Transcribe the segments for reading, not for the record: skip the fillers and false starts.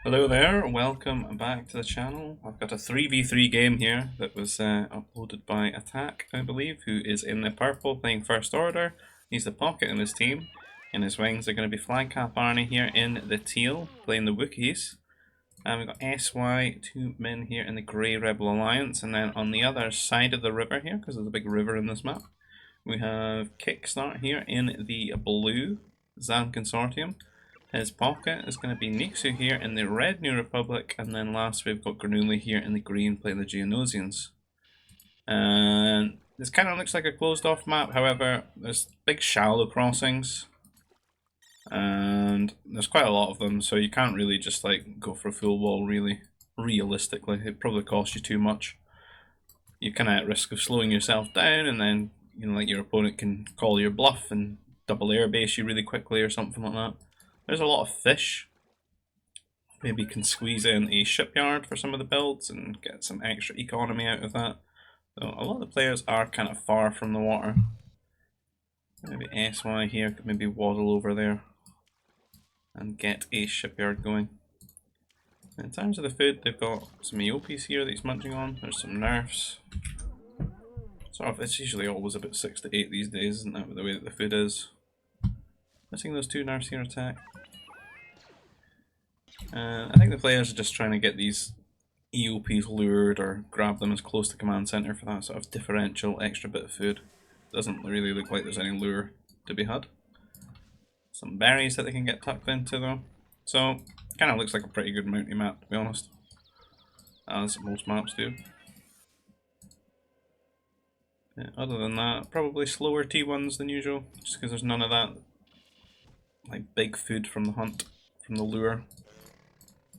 Hello there, welcome back to the channel. I've got a 3v3 game here that was uploaded by Attack, I believe, who is in the purple playing First Order. He's the Pocket in his team. In his wings are going to be Flag Cap Arnie here in the teal, playing the Wookiees. And we've got SY, two men here in the Grey Rebel Alliance, and then on the other side of the river here, because there's a big river in this map, we have Kickstart here in the blue Zan Consortium. His pocket is going to be nexu here in the red New Republic, and then last we've got grenooli here in the green playing the Geonosians. And this kind of looks like a closed off map, however, there's big shallow crossings. And there's quite a lot of them, so you can't really just like go for a full wall really. Realistically, it probably costs you too much. You're kind of at risk of slowing yourself down, and then like your opponent can call your bluff and double airbase you really quickly or something like that. There's a lot of fish. Maybe can squeeze in a shipyard for some of the builds and get some extra economy out of that. So a lot of the players are kind of far from the water. Maybe SY here could maybe waddle over there and get a shipyard going. In terms of the food, they've got some EOPs here that he's munching on. There's some nerfs. Sort of, it's usually always about 6 to 8 these days, isn't it, with the way that the food is. Missing those two nerfs here attack. I think the players are just trying to get these EOPs lured or grab them as close to command center for that sort of differential extra bit of food. Doesn't really look like there's any lure to be had. Some berries that they can get tucked into though. So, kind of looks like a pretty good mounty map to be honest. As most maps do. Yeah, other than that, probably slower T1s than usual, just because there's none of that like big food from the hunt, from the lure.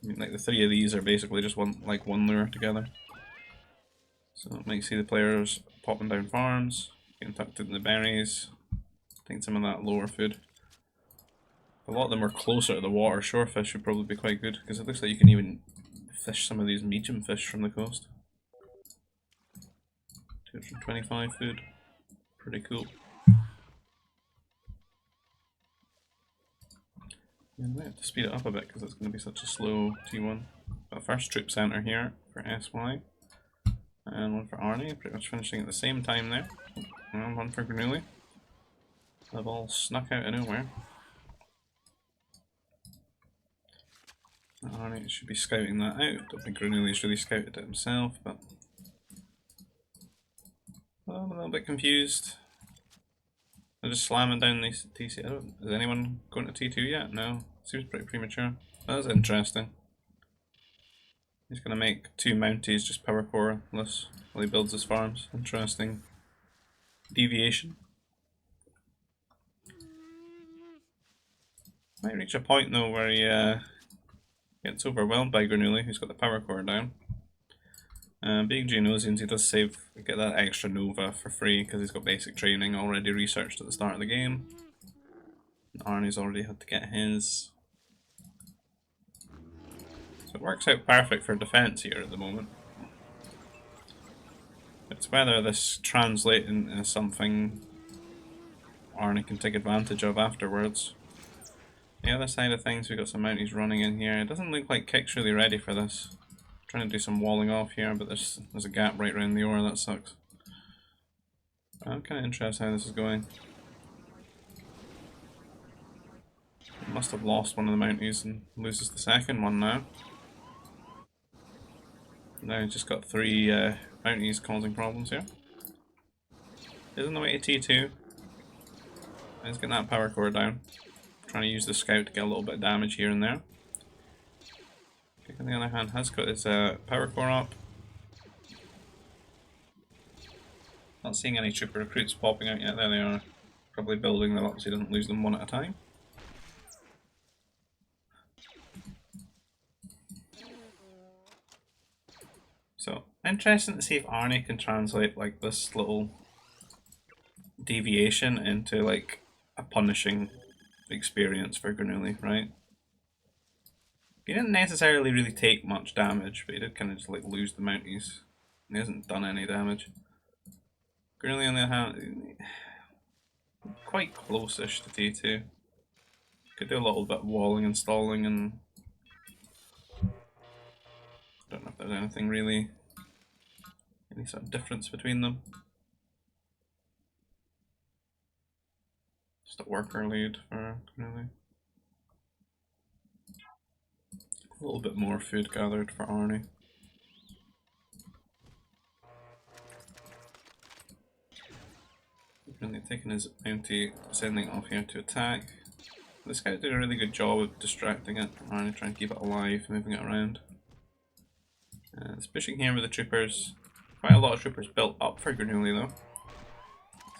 I mean, like the three of these are basically just one lure together. So it might see the players popping down farms, getting tucked in the berries, taking some of that lower food. A lot of them are closer to the water. Shorefish would probably be quite good because it looks like you can even fish some of these medium fish from the coast. 225 food, pretty cool. I might have to speed it up a bit because it's going to be such a slow T1. Got first troop center here for SY. And one for Arnie, pretty much finishing at the same time there. And one for grenooli. They've all snuck out of nowhere. Arnie should be scouting that out. Don't think grenooli's really scouted it himself, but I'm a little bit confused. They're just slamming down these TC. Is anyone going to T2 yet? No. Seems pretty premature. That's interesting. He's going to make two mounties just power core-less while he builds his farms. Interesting deviation. Might reach a point though where he gets overwhelmed by grenooli, who's got the power core down. Being Geonosians, he does get that extra Nova for free because he's got basic training already researched at the start of the game. And Arnie's already had to get his. So it works out perfect for defense here at the moment. It's whether this translates into something Arnie can take advantage of afterwards. The other side of things, we've got some mounties running in here. It doesn't look like Kick's really ready for this. Trying to do some walling off here, but there's a gap right around the ore, that sucks. I'm kind of interested how this is going. Must have lost one of the mounties and loses the second one now. Now he's just got three mounties causing problems here. He's on the way to T2. He's getting that power core down. Trying to use the scout to get a little bit of damage here and there. Kick on the other hand has got his power core up. Not seeing any trooper recruits popping out yet. There they are. Probably building them up so he doesn't lose them one at a time. So, interesting to see if Arnie can translate like this little deviation into like a punishing experience for grenooli, right? He didn't necessarily really take much damage, but he did kind of just like lose the mounties. He hasn't done any damage. Grenooli on the other hand, quite close-ish to T2. Could do a little bit of walling and stalling and there's anything really, any sort of difference between them. Just a worker lead for Grenooli. A little bit more food gathered for Arnie. Really taking his bounty, sending it off here to attack. This guy's doing a really good job of distracting it from Arnie, trying to keep it alive, moving it around. It's pushing here with the troopers. Quite a lot of troopers built up for Grenooli though.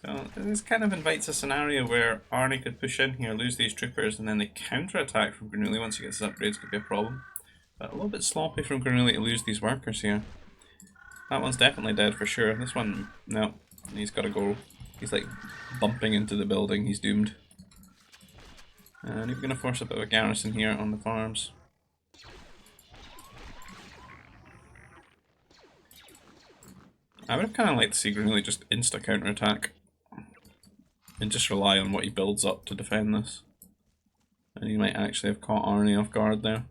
So this kind of invites a scenario where Arnie could push in here, lose these troopers, and then they counter-attack from Grenooli once he gets his upgrades. Could be a problem. But a little bit sloppy from Grenooli to lose these workers here. That one's definitely dead for sure. This one, no, he's got to go. He's like bumping into the building, he's doomed. And he's going to force a bit of a garrison here on the farms. I would have kind of liked to see Grenooli just insta counter-attack. And just rely on what he builds up to defend this. And he might actually have caught Arnie off guard there.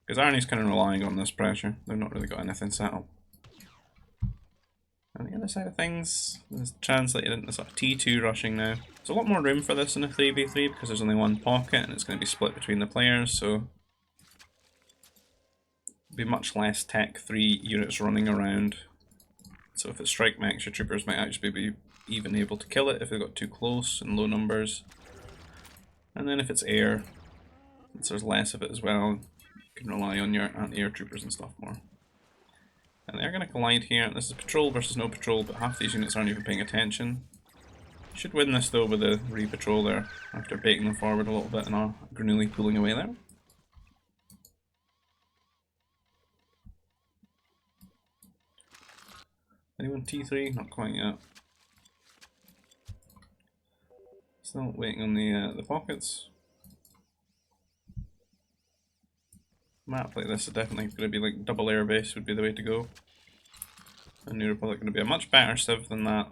Because Arnie's kind of relying on this pressure. They've not really got anything set up. On the other side of things, it's translated into sort of T2 rushing now. There's a lot more room for this in a 3v3 because there's only one pocket and it's going to be split between the players, so it'll be much less tech 3 units running around. So if it's strike max, your troopers might actually be even able to kill it if they got too close in low numbers. And then if it's air, since there's less of it as well, you can rely on your anti-air troopers and stuff more. And they're going to collide here. This is patrol versus no patrol, but half these units aren't even paying attention. Should win this though with the re-patrol there, after baiting them forward a little bit and our Grenooli pulling away there. Anyone T3? Not quite yet. Still waiting on the pockets. Map like this is definitely going to be like double airbase would be the way to go. And New Republic going to be a much better civ than that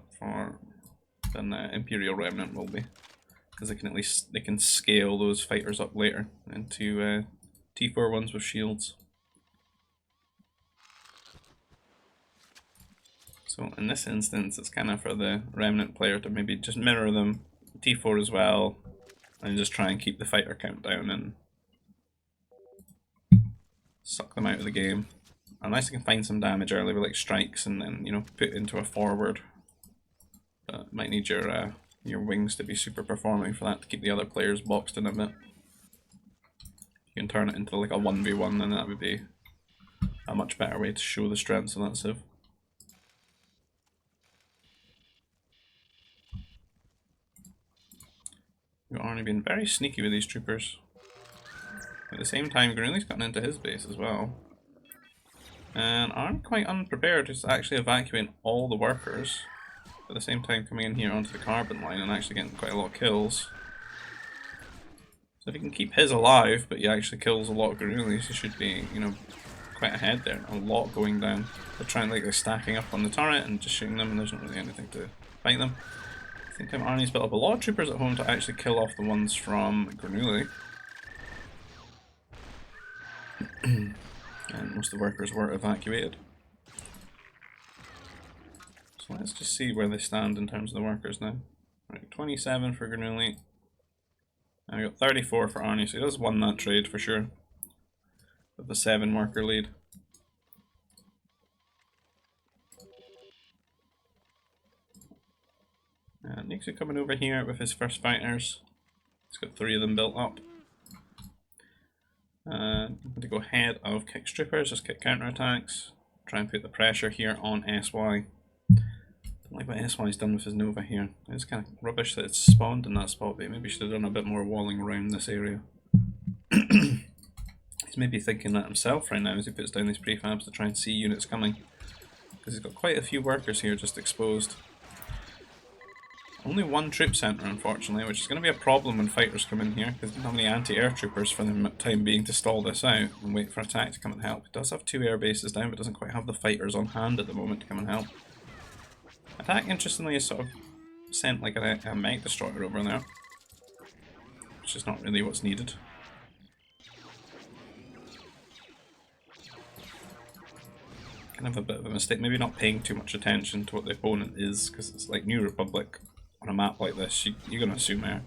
than Imperial Remnant will be, because they can at least scale those fighters up later into T4 ones with shields. So in this instance, it's kind of for the Remnant player to maybe just mirror them, T4 as well, and just try and keep the fighter count down and suck them out of the game. Unless you can find some damage early with like strikes and then, you know, put into a forward. But might need your wings to be super performing for that to keep the other players boxed in a bit. You can turn it into like a 1v1, then that would be a much better way to show the strengths of that civ. We've already been very sneaky with these troopers. At the same time, Grenooli's gotten into his base as well. And aren't quite unprepared to actually evacuate all the workers. At the same time coming in here onto the carbon line and actually getting quite a lot of kills. So if he can keep his alive, but he actually kills a lot of Grenooli's, he should be, you know, quite ahead there. A lot going down. They're trying like they're stacking up on the turret and just shooting them and there's not really anything to fight them. At the same time, Arnie's built up a lot of troopers at home to actually kill off the ones from Grenooli. And most of the workers were evacuated. So let's just see where they stand in terms of the workers now. Right, 27 for Grenooli. And we got 34 for Arnie, so he does won that trade for sure. With the 7 worker lead. And nexu coming over here with his first fighters. He's got 3 of them built up. I'm going to go ahead of kick strippers, just kick counterattacks. Try and put the pressure here on SY. Don't like what SY's done with his Nova here. It's kind of rubbish that it's spawned in that spot, but maybe should have done a bit more walling around this area. He's maybe thinking that himself right now as he puts down these prefabs to try and see units coming. Because he's got quite a few workers here just exposed. Only 1 troop centre, unfortunately, which is going to be a problem when fighters come in here, because he doesn't have any anti-air troopers for the time being to stall this out and wait for attack to come and help. It does have 2 air bases down, but doesn't quite have the fighters on hand at the moment to come and help. Attack, interestingly, is sort of sent like a mech destroyer over there, which is not really what's needed. kind of a bit of a mistake. Maybe not paying too much attention to what the opponent is, because it's like New Republic on a map like this. You're going to assume there.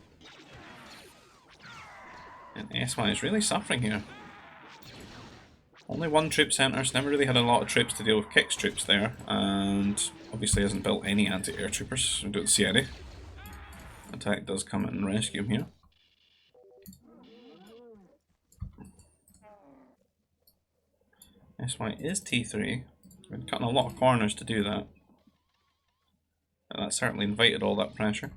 And SY is really suffering here. Only one troop centre, so never really had a lot of troops to deal with Kick's troops there, and obviously hasn't built any anti-air troopers. We don't see any. Attack does come and rescue him here. SY is T3. Been cutting a lot of corners to do that. And that certainly invited all that pressure.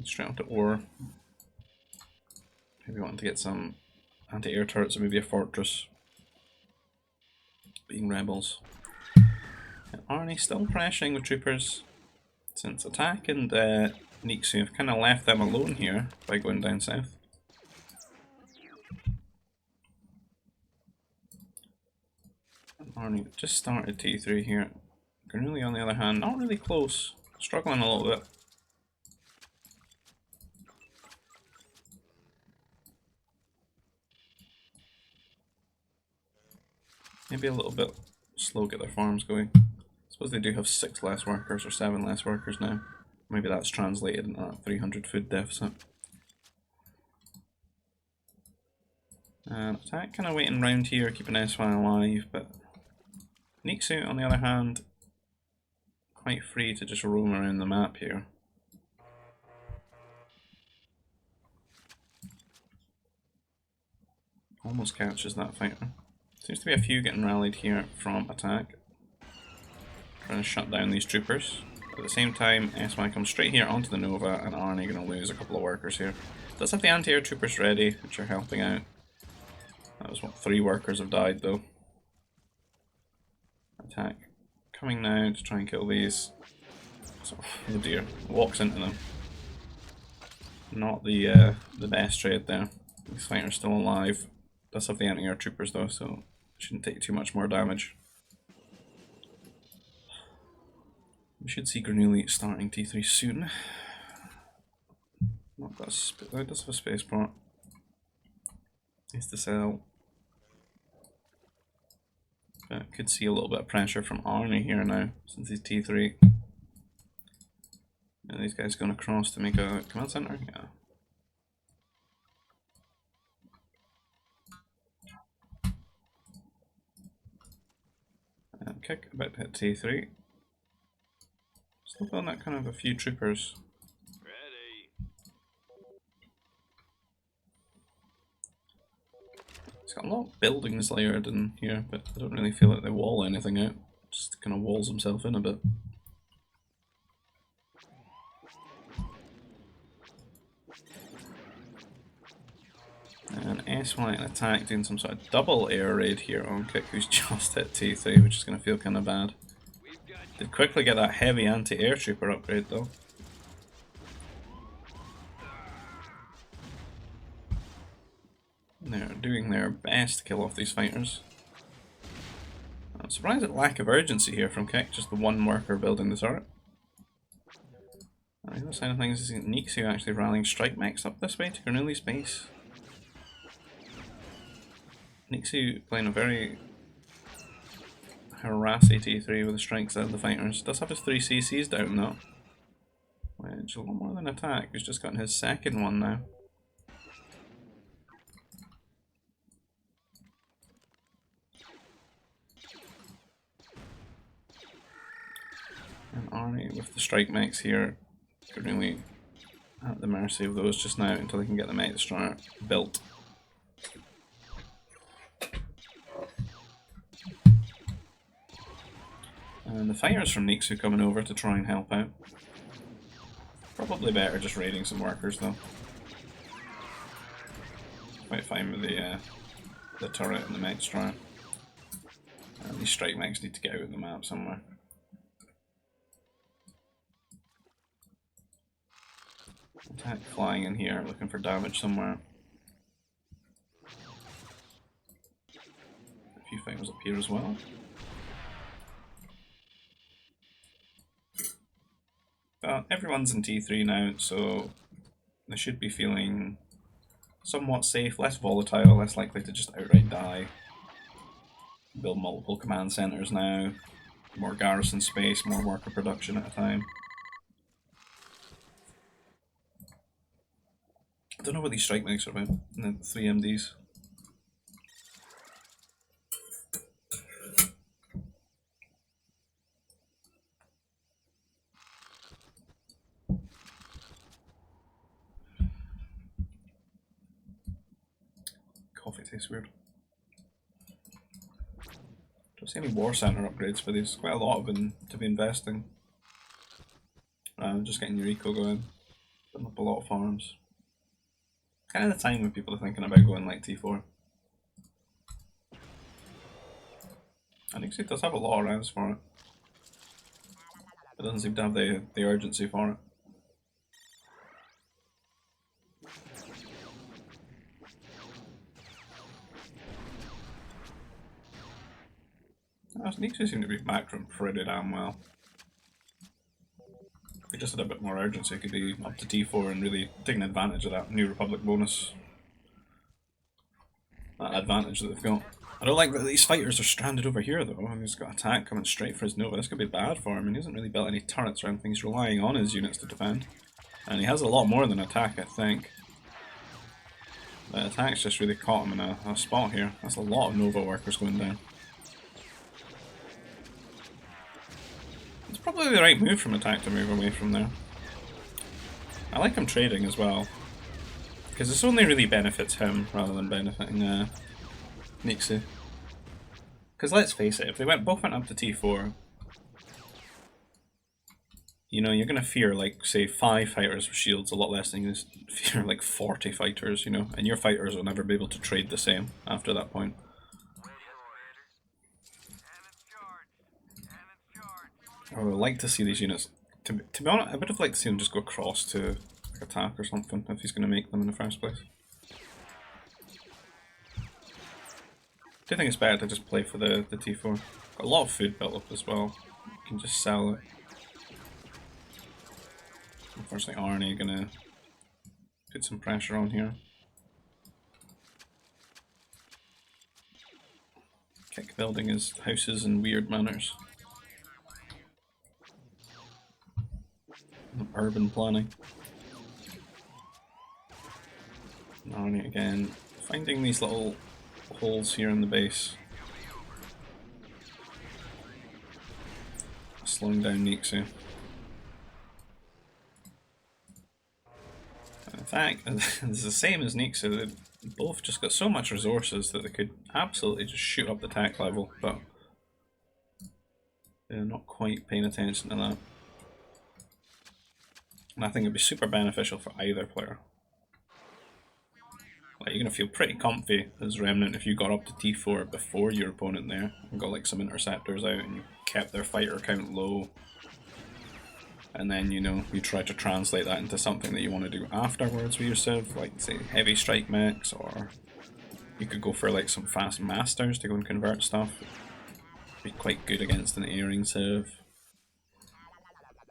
Straight onto ore. Maybe wanting to get some anti-air turrets or maybe a fortress. Being rebels. And Arnie still pressuring with troopers. Since Attack and nexu have kind of left them alone here by going down south. And Arnie just started T3 here. Grenooli on the other hand, not really close. Struggling a little bit. Maybe a little bit slow get their farms going. I suppose they do have 6 less workers or 7 less workers now. Maybe that's translated into that 300 food deficit. And Attack kind of waiting around here, keeping SY alive, but nexu on the other hand, quite free to just roam around the map here. Almost catches that fighter. Seems to be a few getting rallied here from Attack. Trying to shut down these troopers. At the same time, SY comes straight here onto the Nova, and Arnie going to lose a couple of workers here. Does have the anti-air troopers ready, which are helping out. That was what, 3 workers have died though. Attack coming now to try and kill these. So, oh dear, walks into them. Not the best trade there. This fighter's still alive. Does have the anti-air troopers though, so shouldn't take too much more damage. We should see Grenooli starting T3 soon. Not got a does have a spaceport. Needs to sell. But could see a little bit of pressure from Arnie here now, since he's T3. Are these guys going across to make a command center? Yeah. Kick about to hit T3. Still building that kind of a few troopers. It's got a lot of buildings layered in here, but I don't really feel like they wall anything out. Just kind of walls himself in a bit. And SY and Attack doing some sort of double air raid here on Kick, who's just hit T3, which is going to feel kind of bad. Did quickly get that heavy anti-air trooper upgrade though. They're doing their best to kill off these fighters. I'm surprised at lack of urgency here from Kick, just the one worker building the turret. On the other side of things is nexu actually rallying strike mechs up this way to Grenooli's base. nexu playing a very harassy T3 with the strikes out of the fighters. Does have his 3 CCs down though. Which a lot more than Attack, who's just gotten his second one now. And Arnie with the strike mechs here could really at the mercy of those just now until they can get the mech destroyer built. And the fighters from nexu coming over to try and help out. Probably better just raiding some workers though. Quite fine with the turret and the mech destroyer. And these strike mechs need to get out of the map somewhere. Attack flying in here, looking for damage somewhere. A few fighters up here as well. But everyone's in T3 now, so they should be feeling somewhat safe, less volatile, less likely to just outright die. Build multiple command centers now, more garrison space, more worker production at a time. I don't know what these strike mechs are about, the 3 MDs. Coffee tastes weird. Don't see any war center upgrades for these. Quite a lot of them to be investing. Just getting your eco going. Putting up a lot of farms. Kind of the time when people are thinking about going like T4. I think it does have a lot of rounds for it. It doesn't seem to have the urgency for it. Nexu seem to be macroing pretty damn well. If we just had a bit more urgency, it could be up to T4 and really taking advantage of that New Republic bonus. That advantage that they've got. I don't like that these fighters are stranded over here though, and he's got attack coming straight for his Nova. This could be bad for him, and he hasn't really built any turrets or anything. He's relying on his units to defend. And he has a lot more than attack, I think. The attack's just really caught him in a spot here. That's a lot of Nova workers going down. It's probably the right move from attack to move away from there. I like him trading as well, because this only really benefits him rather than benefiting Nexu. Because let's face it, if they both went up to T4, you know, you're going to fear, like, say, 5 fighters with shields a lot less than you fear, like, 40 fighters, you know, and your fighters will never be able to trade the same after that point. I would like to see these units, to be honest, I would have liked to see them just go across to like, attack or something, if he's going to make them in the first place. I do think it's better to just play for the T4. Got a lot of food built up as well, you can just sell it. Unfortunately, Arnie gonna put some pressure on here. Kick building his houses in weird manners. Urban planning. Arnie again, finding these little holes here in the base. Slowing down Nexu. In fact, it's the same as Nexu, they've both just got so much resources that they could absolutely just shoot up the attack level, but they're not quite paying attention to that. And I think it'd be super beneficial for either player. Like, you're going to feel pretty comfy as Remnant if you got up to T4 before your opponent there and got like some interceptors out and you kept their fighter count low. And then, you know, you try to translate that into something that you want to do afterwards with your civ, like say heavy strike mechs, or you could go for like some fast masters to go and convert stuff. Be quite good against an airing civ.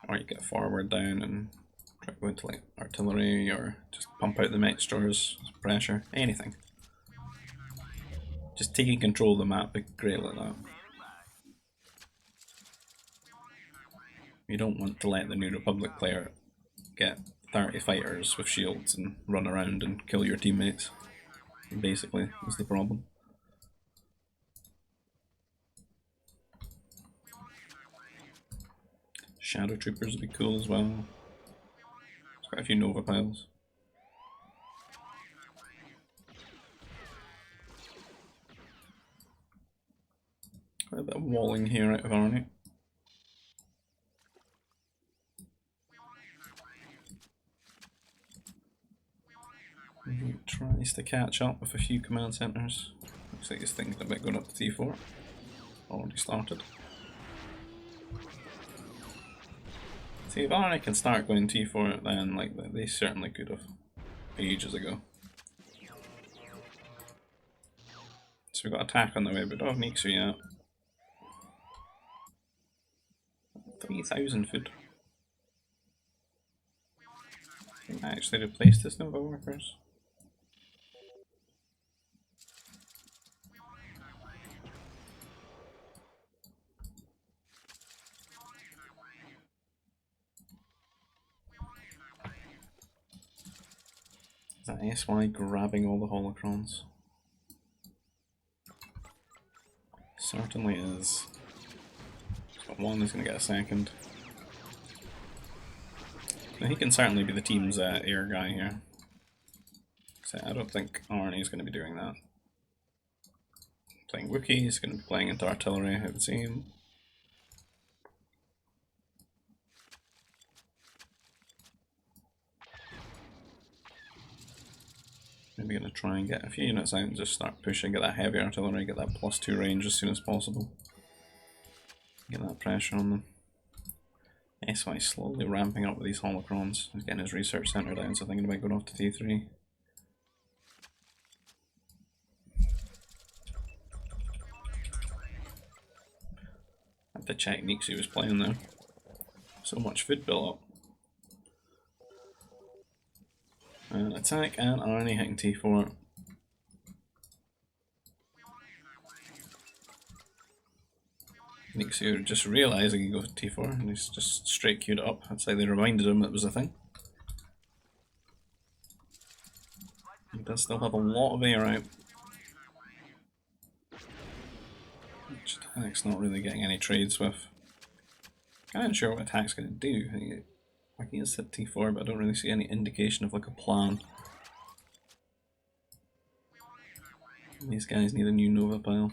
Or you get forward down and try to go into like artillery, or just pump out the mech stores, pressure, anything. Just taking control of the map would be great like that. You don't want to let the New Republic player get 30 fighters with shields and run around and kill your teammates, basically, is the problem. Shadow Troopers would be cool as well. There's quite a few Nova piles. Quite a bit of walling here out of Arnie. He tries to catch up with a few command centers. Looks like he's thinking about going up to T4. Already started. See, if Arnie can start going T4, then like they certainly could have ages ago. So we've got attack on the way, but don't have Nexu yet. 3,000 food. Can I actually replace this Nova workers? that SY grabbing all the holocrons? Certainly is. He's got one, he's going to get a second. Now he can certainly be the team's air guy here. So I don't think Arnie's going to be doing that. Playing Wookie, he's going to be playing into artillery, I would see. Maybe going to try and get a few units out and just start pushing, get that heavy artillery, get that +2 range as soon as possible. Get that pressure on them. SY slowly ramping up with these holocrons. He's getting his research centre down, so thinking about going off to T3. I have to check nexu was playing there. So much food built up. Attack and Arnie hitting T4. nexu just realising he goes T4 and he's just straight queued it up. That's like they reminded him it was a thing. He does still have a lot of air out. Which attack's not really getting any trades with. Kinda unsure what attack's gonna do. I can just hit T4, but I don't really see any indication of like a plan. These guys need a new Nova pile.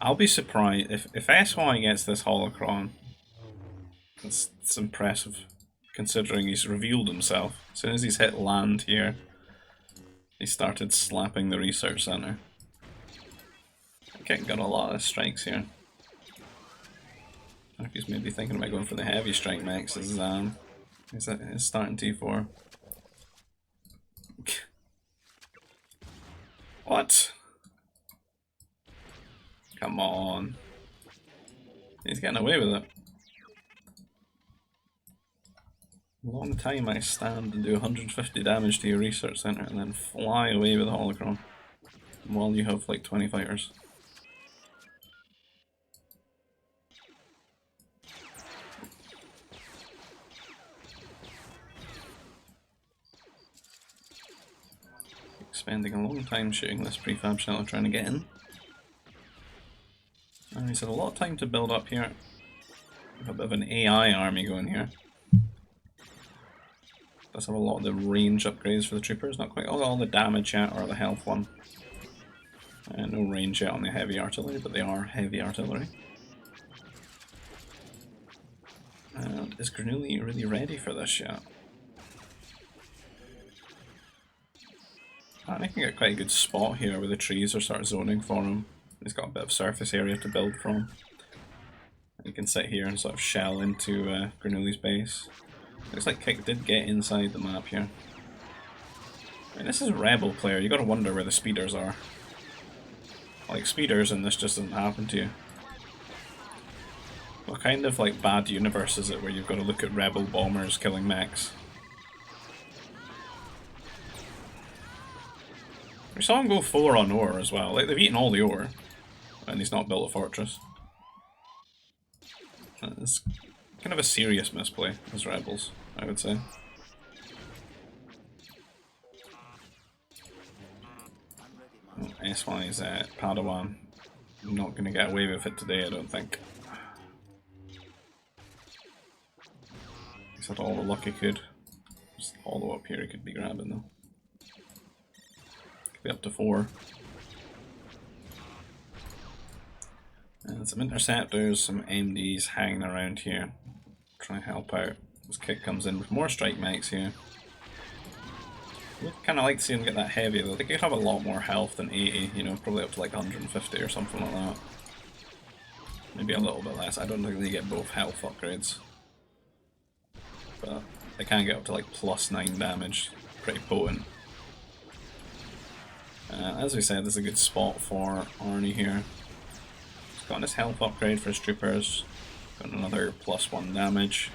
I'll be surprised if SY gets this holocron. That's impressive, considering he's revealed himself. As soon as he's hit land here, he started slapping the research center. Okay, got a lot of strikes here. I think he's maybe thinking about going for the heavy strike next. He's starting T4. What? Come on. He's getting away with it. Long time I stand and do 150 damage to your research center and then fly away with a holocron while you have like 20 fighters. Spending a long time shooting this prefab shelter trying to get in. And he's had a lot of time to build up here. We have a bit of an AI army going here. Does have a lot of the range upgrades for the troopers, not quite all the damage yet or the health one. No range yet on the heavy artillery, but they are heavy artillery. And is grenooli really ready for this yet? I can get quite a good spot here where the trees are sort of zoning for him. He's got a bit of surface area to build from. You can sit here and sort of shell into grenooli's base. Looks like Kick did get inside the map here. I mean, this is a rebel player, you gotta wonder where the speeders are. Like speeders and this just doesn't happen to you. What kind of like bad universe is it where you've got to look at rebel bombers killing mechs? We saw him go 4 on ore as well, like they've eaten all the ore. And he's not built a fortress. It's kind of a serious misplay as rebels, I would say. Oh, SY's Padawan. Not going to get away with it today, I don't think. He's had all the luck he could. Just hollow up here he could be grabbing though. Could be up to 4. And some interceptors, some MDs hanging around here. Try and help out. This Kick comes in with more strike mechs here. Would kind of like to see him get that heavy though. They could have a lot more health than 80, you know, probably up to like 150 or something like that. Maybe a little bit less. I don't think they get both health upgrades. But they can get up to like +9 damage. Pretty potent. As we said, this is a good spot for Arnie here. He's got his health upgrade for his troopers. Got another +1 damage.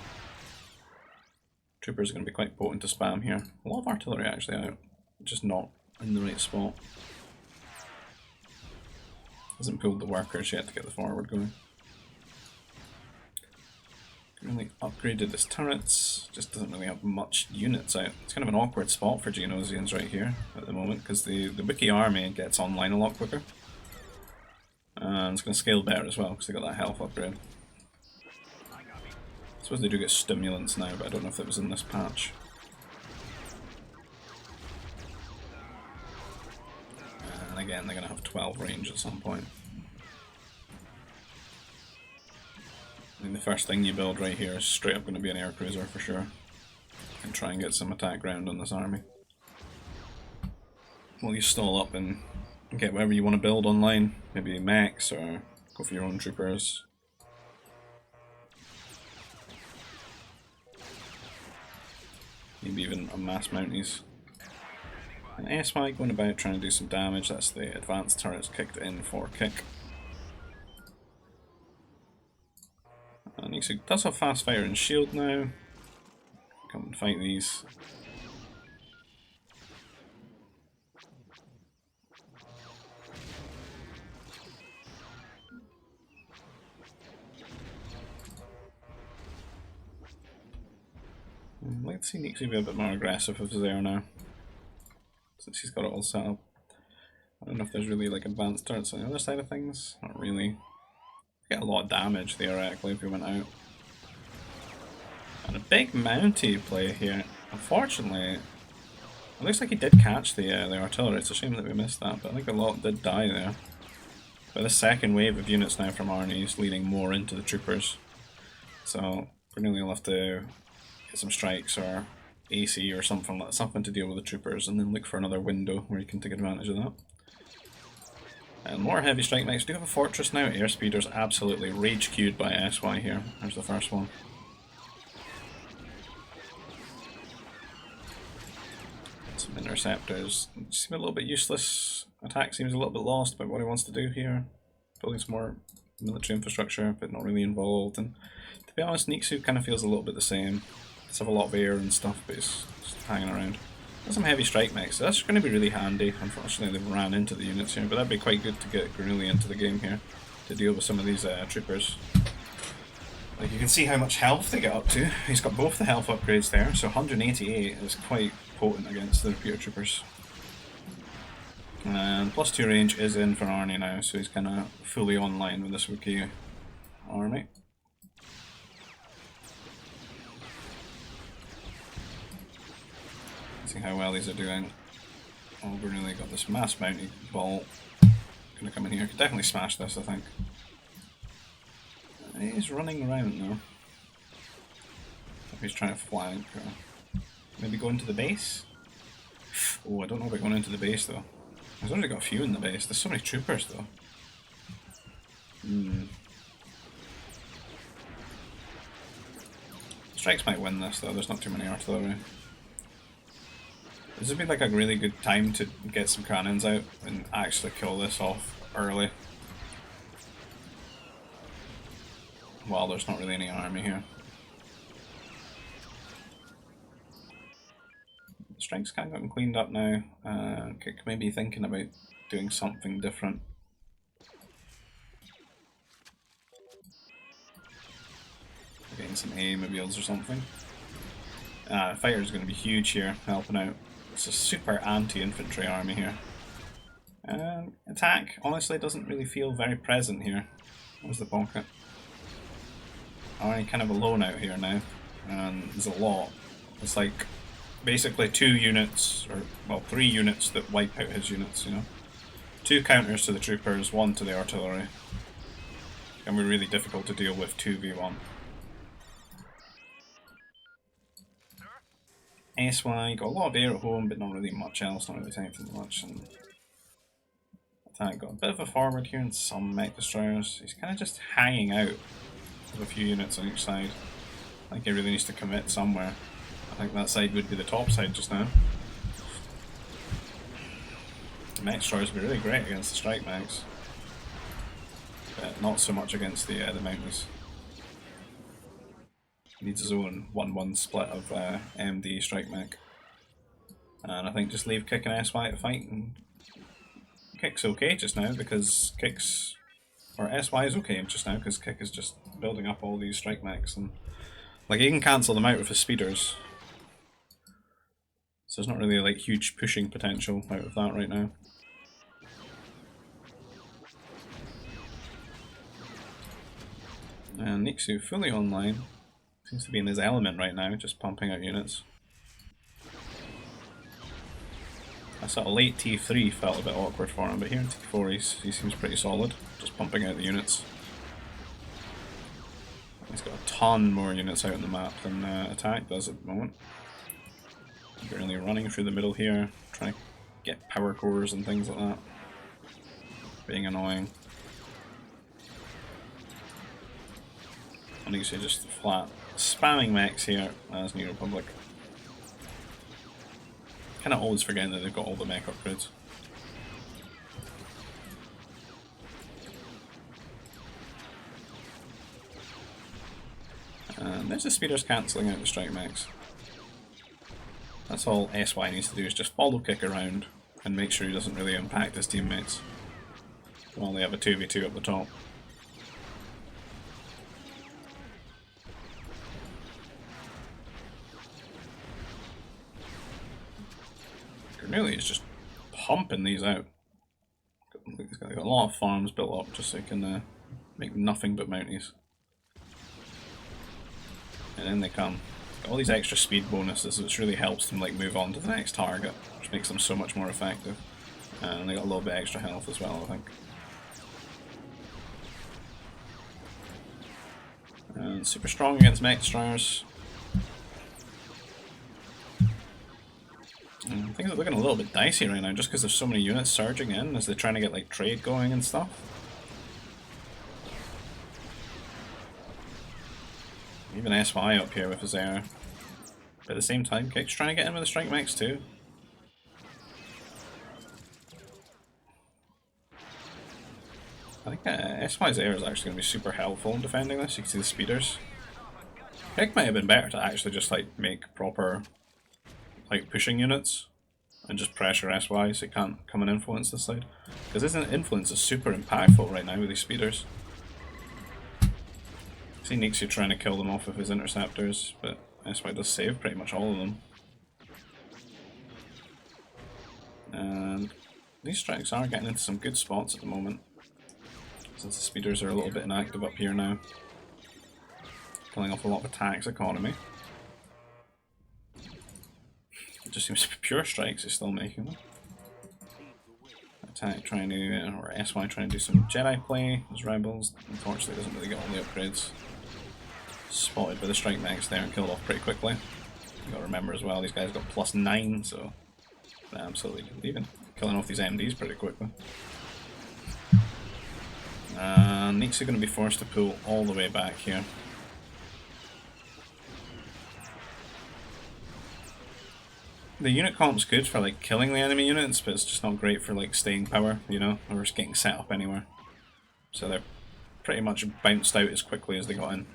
Troopers are going to be quite potent to spam here. A lot of artillery actually out, just not in the right spot. Hasn't pulled the workers yet to get the forward going. They upgraded his turrets, just doesn't really have much units out. It's kind of an awkward spot for Geonosians right here at the moment, because the Wookie army gets online a lot quicker. And it's going to scale better as well, because they got that health upgrade. I suppose they do get stimulants now, but I don't know if it was in this patch. And again, they're going to have 12 range at some point. I mean, the first thing you build right here is straight up going to be an air cruiser for sure. And try and get some attack ground on this army. Well, you stall up and get whatever you want to build online. Maybe mechs or go for your own troopers. Maybe even a mass mounties. And SY going about trying to do some damage. That's the advanced turrets kicked in for kick. And he does have fast fire and shield now. Come and fight these. I'd like to see nexu be a bit more aggressive if he's there now, since he's got it all set up. I don't know if there's really like advanced turrets on the other side of things. Not really. Get a lot of damage theoretically if we went out. And a big mountie play here. Unfortunately, it looks like he did catch the artillery. It's a shame that we missed that, but I think a lot did die there. But the second wave of units now from Arnie is leading more into the troopers. So grenooli will have to get some strikes or AC or something to deal with the troopers, and then look for another window where you can take advantage of that. And more heavy strike knights. Do have a fortress now. Airspeeder's absolutely rage queued by SY here. There's the first one. Some interceptors seem a little bit useless. Attack seems a little bit lost about what he wants to do here. Building some more military infrastructure, but not really involved. And to be honest, nexu kind of feels a little bit the same. It's have a lot of air and stuff, but it's just hanging around. Got some heavy strike mechs, so that's going to be really handy. Unfortunately, they've ran into the units here, but that'd be quite good to get grenooli into the game here to deal with some of these troopers. Like, you can see how much health they get up to. He's got both the health upgrades there, so 188 is quite potent against the repeater troopers. And +2 range is in for Arnie now, so he's kind of fully online with this Wookie army. See how well these are doing. Oh, we've really got this mass bounty ball gonna come in here. Could definitely smash this, I think. He's running around though. He's trying to flank or maybe go into the base. Oh, I don't know about going into the base though. He's already got a few in the base. There's so many troopers though. Strikes might win this though. There's not too many artillery. This would be like a really good time to get some cannons out and actually kill this off early. Well, there's not really any army here. Strength's kind of gotten cleaned up now. Kick maybe thinking about doing something different. Getting some A mobiles or something. Fighter's going to be huge here, helping out. It's a super anti-infantry army here. Attack, honestly, doesn't really feel very present here. Where's the pocket? Arnie kind of alone out here now, and there's a lot. It's like basically 2 units, or well, 3 units that wipe out his units, you know. 2 counters to the troopers, 1 to the artillery. It's going to be really difficult to deal with 2v1. SY got a lot of air at home, but not really much else, not really anything much. And Attack got a bit of a forward here and some mech destroyers. He's kind of just hanging out with a few units on each side. I think he really needs to commit somewhere. I think that side would be the top side just now. The mech destroyers would be really great against the strike mechs, but not so much against the mountains. Needs his own 1-1 split of MD strike mech. And I think just leave Kick and SY to fight, and Kick's okay just now because SY is okay just now because Kick is just building up all these strike mechs and Like, you can cancel them out with his speeders. So there's not really like huge pushing potential out of that right now. And Nexu fully online. Seems to be in his element right now, just pumping out units. I sort of late T3 felt a bit awkward for him, but here in T4 he seems pretty solid, just pumping out the units. He's got a ton more units out on the map than Attack does at the moment. Really running through the middle here, trying to get power cores and things like that. Being annoying. And you see just flat spamming mechs here as New Republic. Kind of always forgetting that they've got all the mech upgrades. And there's the speeders cancelling out the strike mechs. That's all SY needs to do, is just follow kick around and make sure he doesn't really impact his teammates while they have a 2v2 up the top. Grenooli is just pumping these out. He's got a lot of farms built up just so he can make nothing but mounties. And in they come. Got all these extra speed bonuses, which really helps them like move on to the next target, which makes them so much more effective. And they got a little bit extra health as well, I think. And super strong against mech destroyers. And things are looking a little bit dicey right now, just because there's so many units surging in as they're trying to get like trade going and stuff. Even SY up here with his air. But at the same time, Kick's trying to get in with the strike mechs too. I think SY's air is actually going to be super helpful in defending this. You can see the speeders. Kick might have been better to actually just like make proper like pushing units and just pressure SY so it can't come and influence this side. Because his influence is super impactful right now with these speeders. See Nexu trying to kill them off with his interceptors, but SY does save pretty much all of them. And these strikes are getting into some good spots at the moment, since the speeders are a little bit inactive up here now. Killing off a lot of attacks economy. It just seems to be pure strikes he's still making them. Attack trying to, or SY trying to do some Jedi play as Rebels. Unfortunately doesn't really get all the upgrades. Spotted by the strike mechs there and killed off pretty quickly. You gotta remember as well, these guys got +9, so they're absolutely leaving. Killing off these MDs pretty quickly. And Nexu going to be forced to pull all the way back here. The unit comp's good for like killing the enemy units, but it's just not great for like staying power, you know, or just getting set up anywhere. So they're pretty much bounced out as quickly as they got in.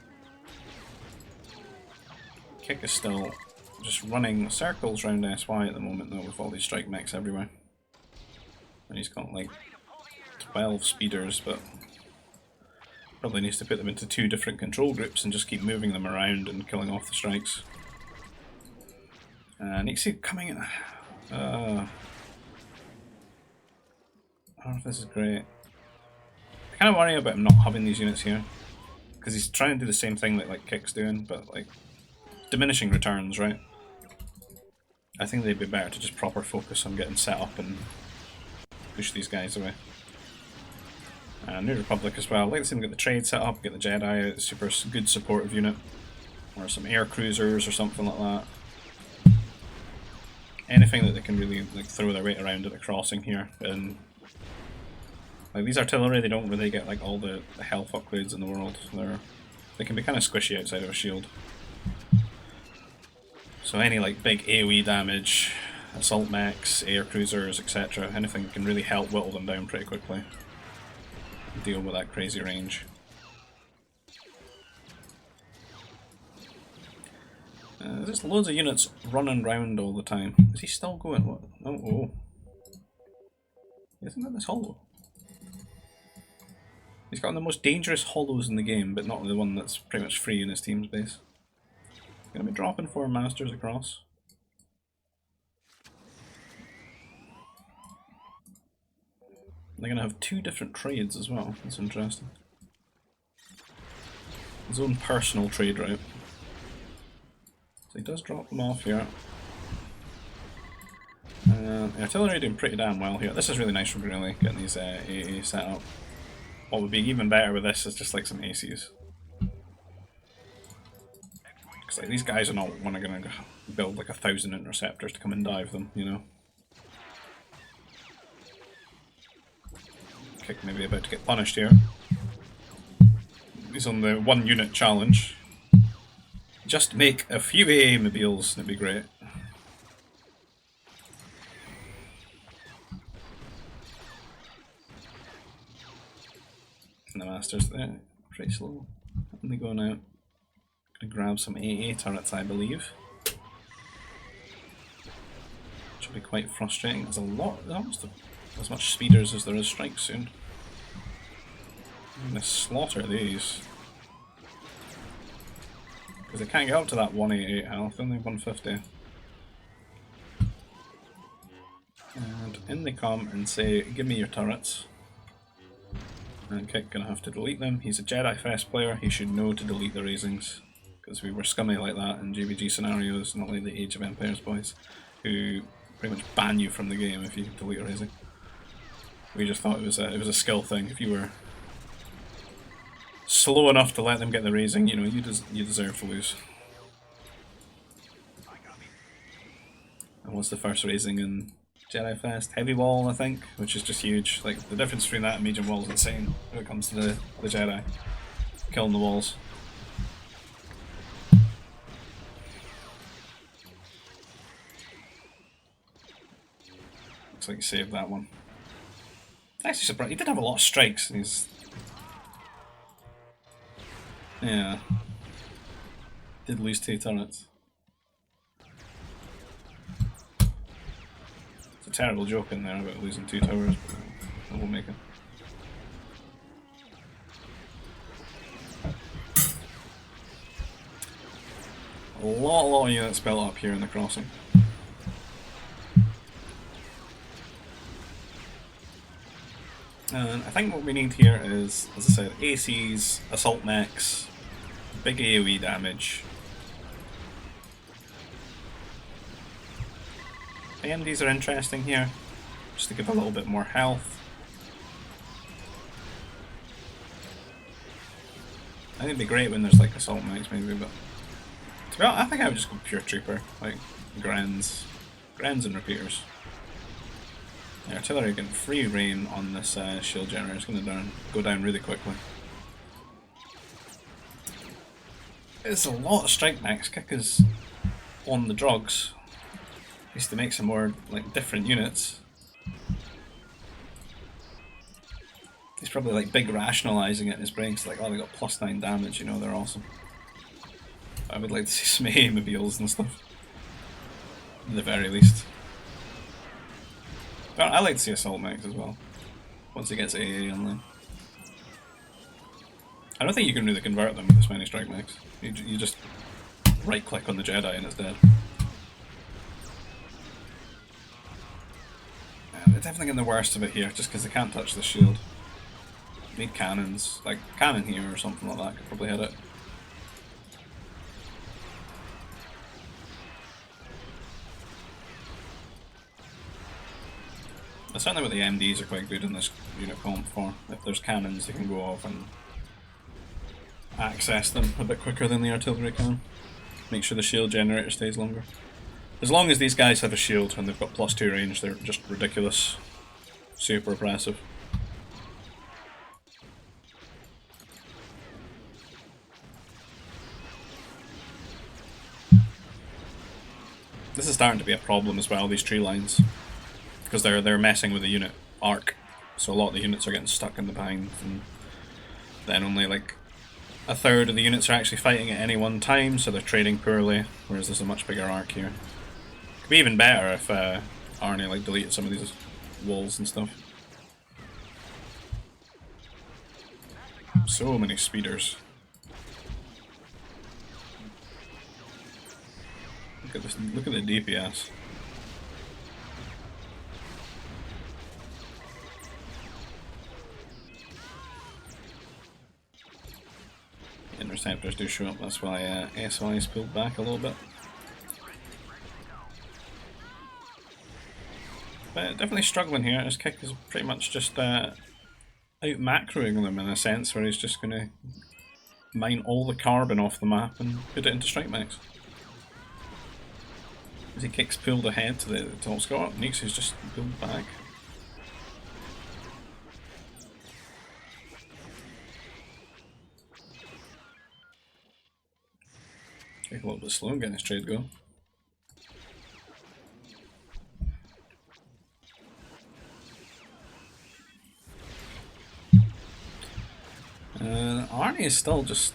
Kick is still just running circles around SY at the moment though, with all these strike mechs everywhere. And he's got like 12 speeders, but probably needs to put them into 2 different control groups and just keep moving them around and killing off the strikes. Nexu coming in. I don't know if this is great. I kind of worry about him not having these units here, because he's trying to do the same thing that like Kick's doing, but like diminishing returns, right? I think they'd be better to just proper focus on getting set up and push these guys away. New Republic as well. I'd like to see them get the trade set up, get the Jedi out, super good supportive unit, or some air cruisers or something like that. Anything that they can really like throw their weight around at the crossing here. And like these artillery, they don't really get like all the health upgrades in the world. They can be kind of squishy outside of a shield. So any like big AoE damage, assault mechs, air cruisers, etc., anything can really help whittle them down pretty quickly. Deal with that crazy range. There's loads of units running around all the time. Is he still going? What? Oh. Isn't that this hollow? He's got the most dangerous hollows in the game, but not the one that's pretty much free in his team's base. Gonna be dropping 4 masters across. They're gonna have 2 different trades as well. That's interesting. His own personal trade route. So he does drop them off here. The artillery doing pretty damn well here. This is really nice from grenooli, getting these AA set up. What would be even better with this is just like some ACs. Because like, these guys are not going to build like 1,000 interceptors to come and dive them, you know. Kick maybe about to get punished here. He's on the 1 unit challenge. Just make a few AA mobiles and it'd be great. And the masters there, pretty slow. And they going out. Gonna grab some AA turrets, I believe. Which will be quite frustrating. There's a lot, there's almost as much speeders as there is strikes soon. I'm gonna slaughter these. Because they can't get up to that 188 health, only 150. And in they come and say, give me your turrets. And Kick gonna have to delete them. He's a Jedi Fest player, he should know to delete the raisings. Because we were scummy like that in GBG scenarios, not like the Age of Empires boys, who pretty much ban you from the game if you delete a raising. We just thought it was a skill thing. If you were slow enough to let them get the raising, you know, you deserve to lose. And what's the first raising in Jedi Fest? Heavy Wall, I think, which is just huge. Like, the difference between that and Medium Wall is insane when it comes to the Jedi. Killing the walls. Looks like he saved that one. Actually surprised. He did have a lot of strikes and he's... Yeah. Did lose 2 turrets. It's a terrible joke in there about losing 2 towers, but I won't make it. A lot of units built up here in the crossing. And I think what we need here is, as I said, ACs, assault mechs, big AoE damage. AMDs are interesting here, just to give a little bit more health. I think it'd be great when there's like assault mechs maybe, but to be honest, I think I would just go pure trooper, like Grens and repeaters. The artillery getting free reign on this shield generator. It's going to go down really quickly. It's a lot of strike mechs. Kick is on the drugs. He needs to make some more like different units. He's probably like big rationalising it in his brain. So like, oh, they got +9 damage. You know, they're awesome. I would like to see some AA mobiles and stuff, at the very least. But I like to see assault mechs as well, once it gets AA online. I don't think you can really convert them with this many strike mechs. You just right click on the Jedi and it's dead. They're definitely getting the worst of it here, just because they can't touch the shield. Need cannons, like cannon here or something like that could probably hit it. Certainly what the MDs are quite good in this unit comp for. If there's cannons, they can go off and access them a bit quicker than the artillery can. Make sure the shield generator stays longer. As long as these guys have a shield and they've got +2 range, they're just ridiculous. Super oppressive. This is starting to be a problem as well, these tree lines. Because they're messing with the unit arc, so a lot of the units are getting stuck in the bind, and then only like 1/3 of the units are actually fighting at any one time, so they're trading poorly. Whereas there's a much bigger arc here. Could be even better if Arnie like deleted some of these walls and stuff. So many speeders. Look at this. Look at the DPS. Interceptors do show up. That's why SY is pulled back a little bit. But definitely struggling here. His kick is pretty much just out macroing them in a sense, where he's just going to mine all the carbon off the map and put it into strike max. As he kicks pulled ahead to the top score, nexu's just pulled back. Take a little bit slow and getting his trade going. Arnie is still just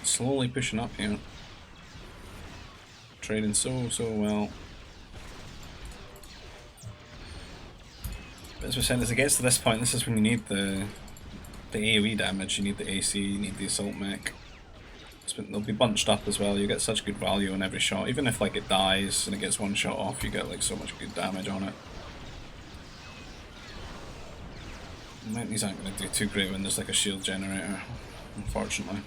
slowly pushing up here. Trading so well. But as we said, as it gets to this point, this is when you need the AoE damage, you need the AC, you need the assault mech. They'll be bunched up as well. You get such good value on every shot. Even if like it dies and it gets one shot off, you get like so much good damage on it. These aren't going to do too great when there's like a shield generator, unfortunately.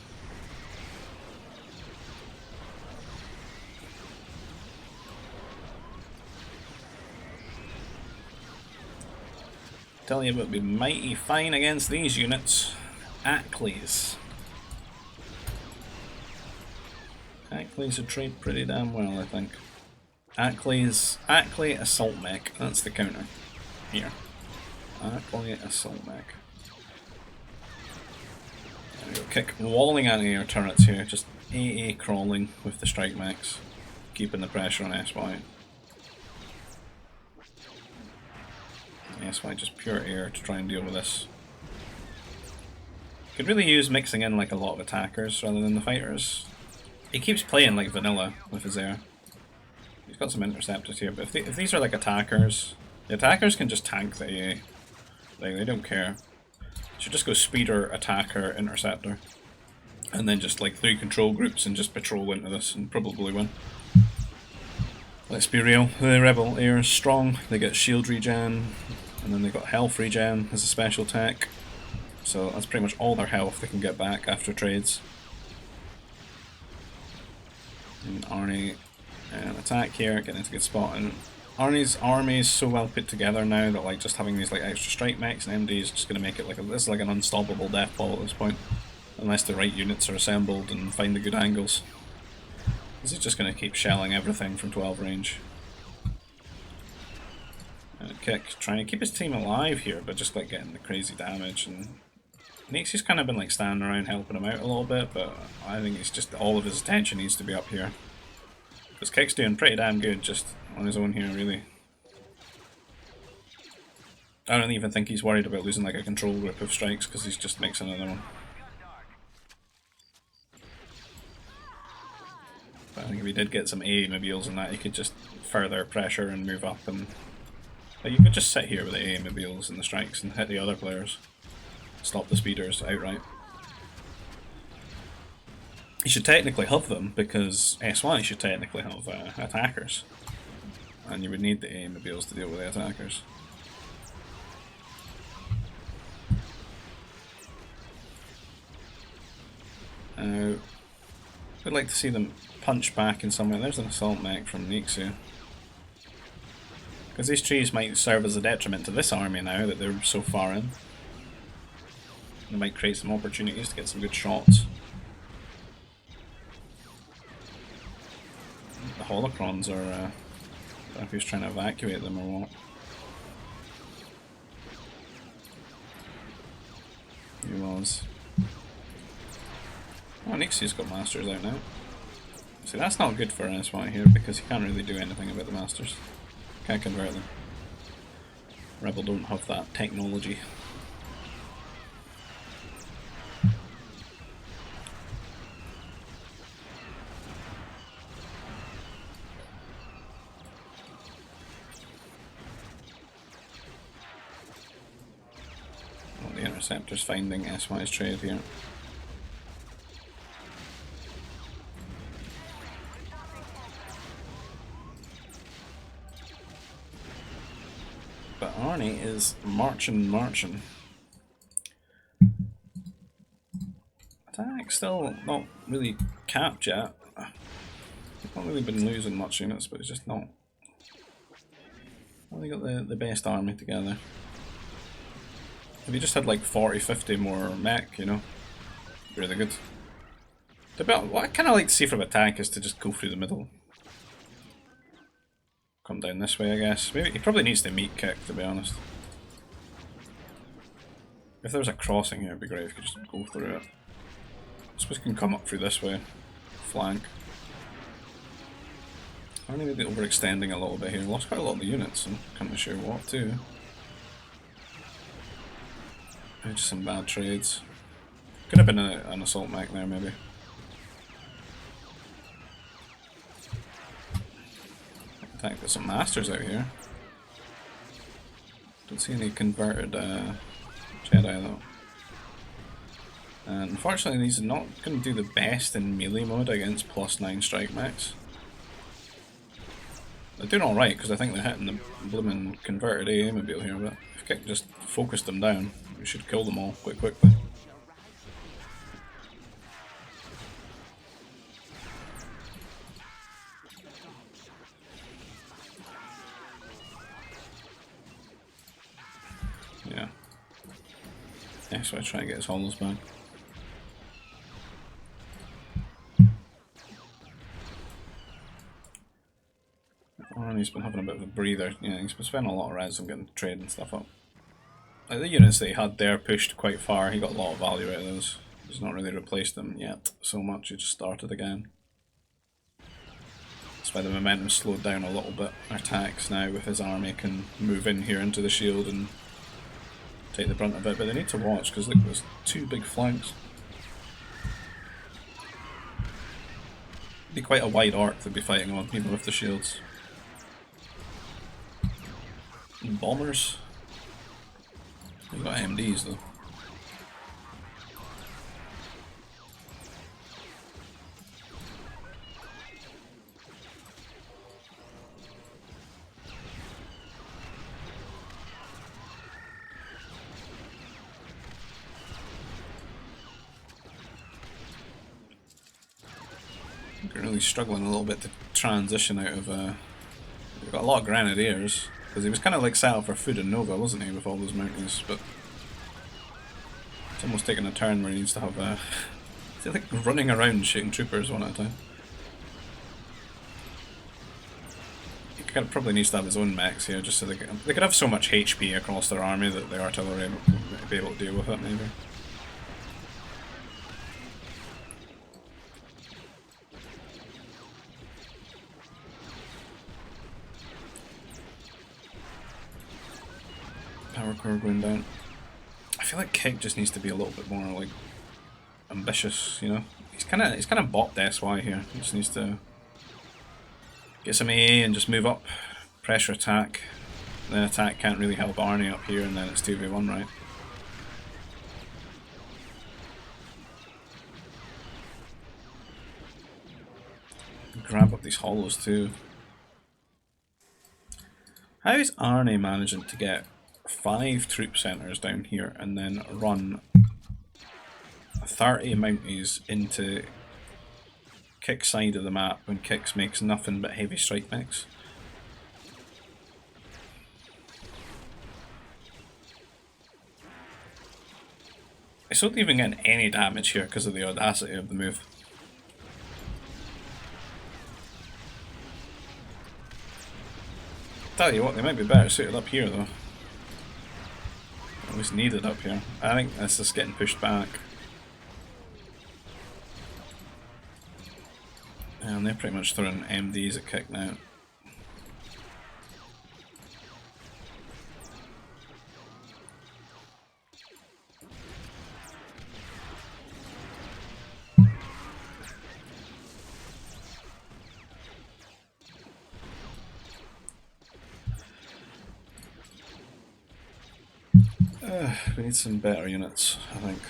Tell you what would be mighty fine against these units. Ackley's. Ackley's would trade pretty damn well, I think. Ackley assault mech. That's the counter here. Ackley assault mech. There we go. Kick walling anti-air turrets here. Just AA crawling with the strike mechs, keeping the pressure on SY. SY just pure air to try and deal with this. Could really use mixing in like a lot of attackers rather than the fighters. He keeps playing like vanilla with his air. He's got some interceptors here, but if these are like attackers, the attackers can just tank the AA. Like, they don't care. Should just go speeder, attacker, interceptor. And then just like 3 control groups and just patrol into this and probably win. Let's be real, the Rebel Air is strong. They get shield regen, and then they got health regen as a special tech. So that's pretty much all their health they can get back after trades. And Arnie, attack here, getting into a good spot. And Arnie's army is so well put together now that like just having these like extra strike mechs and MD is just going to make it like this is like an unstoppable death ball at this point, unless the right units are assembled and find the good angles. This is just going to keep shelling everything from 12 range. And kick, trying to keep his team alive here, but just like getting the crazy damage. And Nexu's kind of been like standing around helping him out a little bit, but I think it's just all of his attention needs to be up here. Because Kick's doing pretty damn good just on his own here, really. I don't even think he's worried about losing like a control group of strikes because he's just mixing another one. But I think if he did get some AA mobiles and that, he could just further pressure and move up. And like, you could just sit here with the AA mobiles and the strikes and hit the other players. Stop the speeders outright. You should technically have them because SY should technically have attackers. And you would need the AA mobiles to deal with the attackers. I'd like to see them punch back in somewhere. There's an assault mech from nexu. Because these trees might serve as a detriment to this army now that they're so far in. They might create some opportunities to get some good shots. The holocrons are, I don't know if he's trying to evacuate them or what. He was. Oh, nexu's got masters out now. See, that's not good for SY here because he can't really do anything about the masters. Can't convert them. Rebel don't have that technology. Oh, the interceptor's finding SY's trade here. Arnie is marching. Attack still not really capped yet. He's not really been losing much units, but he's just not. Well, they got the best army together. If you just had like 40, 50 more mech, you know, really good. What I kind of like to see from attack is to just go through the middle. Come down this way, I guess. Maybe he probably needs the meat kick, to be honest. If there was a crossing here, it'd be great if you could just go through it. I suppose you can come up through this way. Flank. I'm maybe overextending a little bit here. Lost quite a lot of the units, and can't be sure what too. Maybe just some bad trades. Could have been an assault mech there, maybe. I think there's some masters out here. Don't see any converted Jedi though. And unfortunately, these are not going to do the best in melee mode against +9 strike mechs. They're doing alright because I think they're hitting the blooming converted AA mobile here, but if Kick just focused them down, we should kill them all quite quickly. Yeah. Yeah, so I try and get his hollows back. He's been having a bit of a breather. Yeah, he's been spending a lot of res on getting trade and stuff up. Like the units that he had there pushed quite far. He got a lot of value out of those. He's not really replaced them yet so much. He just started again. That's why the momentum slowed down a little bit. Our attacks now with his army can move in here into the shield and take the brunt of it. But they need to watch because look, there's two big flanks. It'd be quite a wide arc they'd be fighting on, even with the shields. Bombers. We've got MDs though. We're really struggling a little bit to transition out of we've got a lot of grenadiers. Because he was kind of like set up for Food and Nova, wasn't he, with all those mounties, but it's almost taking a turn where he needs to have he's like running around shooting troopers one at a time. He probably needs to have his own mechs here, just so they could have so much HP across their army that the artillery would be able to deal with it, maybe. Power curve going down. I feel like Kick just needs to be a little bit more like ambitious, you know. He's kind of bopped SY here. He just needs to get some AA and just move up, pressure attack. Then attack can't really help Arnie up here, and then it's 2v1, right? Grab up these hollows too. How is Arnie managing to get 5 troop centres down here and then run 30 Mounties into Kick's side of the map when Kix makes nothing but heavy strike mechs? It's not even getting any damage here because of the audacity of the move. Tell you what, they might be better suited up here though. At least needed up here. I think this is getting pushed back. And they're pretty much throwing MDs at Kick now. We need some better units, I think.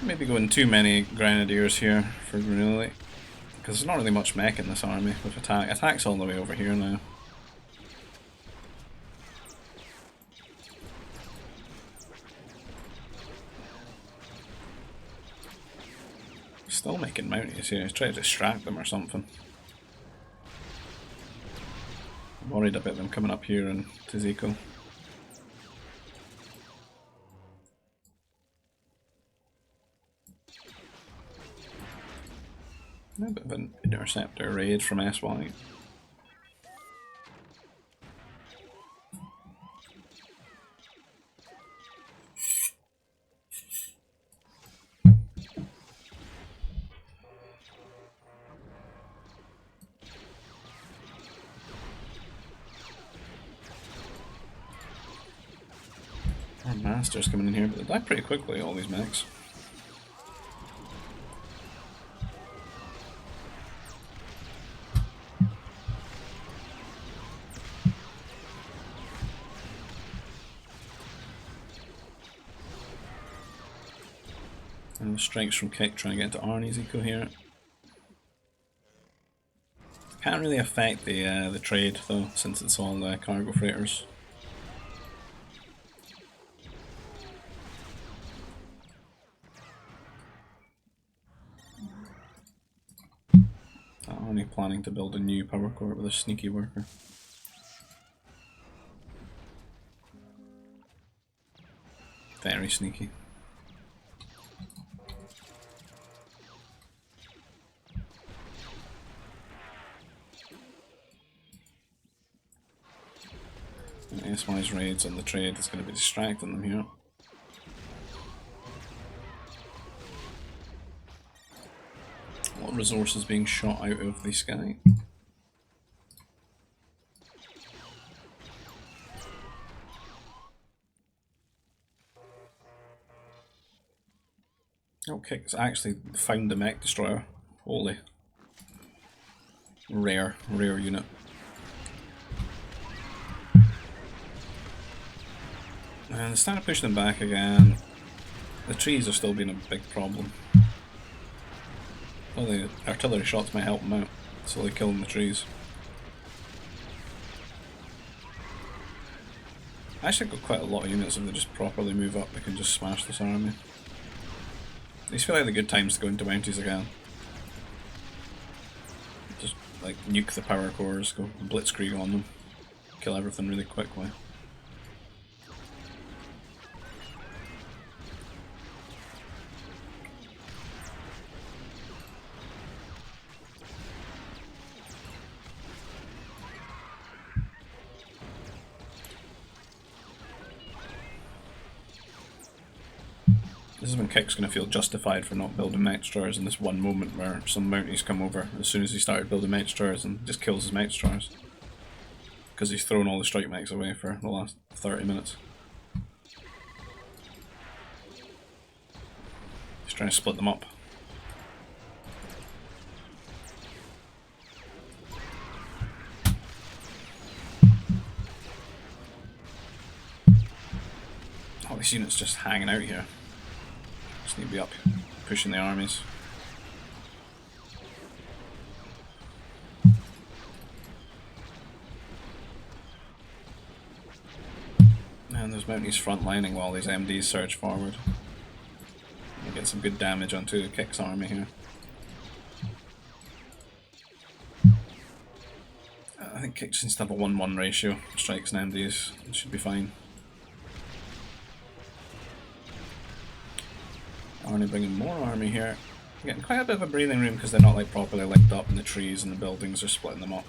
Maybe going too many grenadiers here for grenooli, because there's not really much mech in this army with attack. Attack's all the way over here now. Still making mounties here. He's trying to distract them or something. I'm worried about them coming up here and to Zico. A bit of an interceptor raid from SY. Our masters coming in here, but they die pretty quickly, all these mechs. And the strikes from Kick trying to get into Arnie's eco here. Can't really affect the trade though, since it's all cargo freighters. Arnie planning to build a new power core with a sneaky worker. Very sneaky. SY's raids on the trade is going to be distracting them here. A lot of resources being shot out of the sky. Okay, it's actually found the mech destroyer. Holy. Rare unit. And it's starting to push them back again. The trees are still being a big problem. Well, the artillery shots might help them out, slowly killing the trees. I actually got quite a lot of units if they just properly move up, they can just smash this army. These feel like the good times to go into mounties again. Just like nuke the power cores, go blitzkrieg on them, kill everything really quickly. This is when Kick's going to feel justified for not building mech destroyers in this one moment where some mounties come over as soon as he started building mech destroyers and just kills his mech destroyers. Because he's thrown all the strike mechs away for the last 30 minutes. He's trying to split them up. Oh, this unit's just hanging out here. Just need to be up pushing the armies. And there's mounties frontlining while these MDs surge forward. We get some good damage onto Kick's army here. I think Kick just needs to have a 1-1 ratio. Strikes and MDs. It should be fine. Arnie bringing more army here. Getting quite a bit of a breathing room because they're not like properly linked up and the trees and the buildings are splitting them up.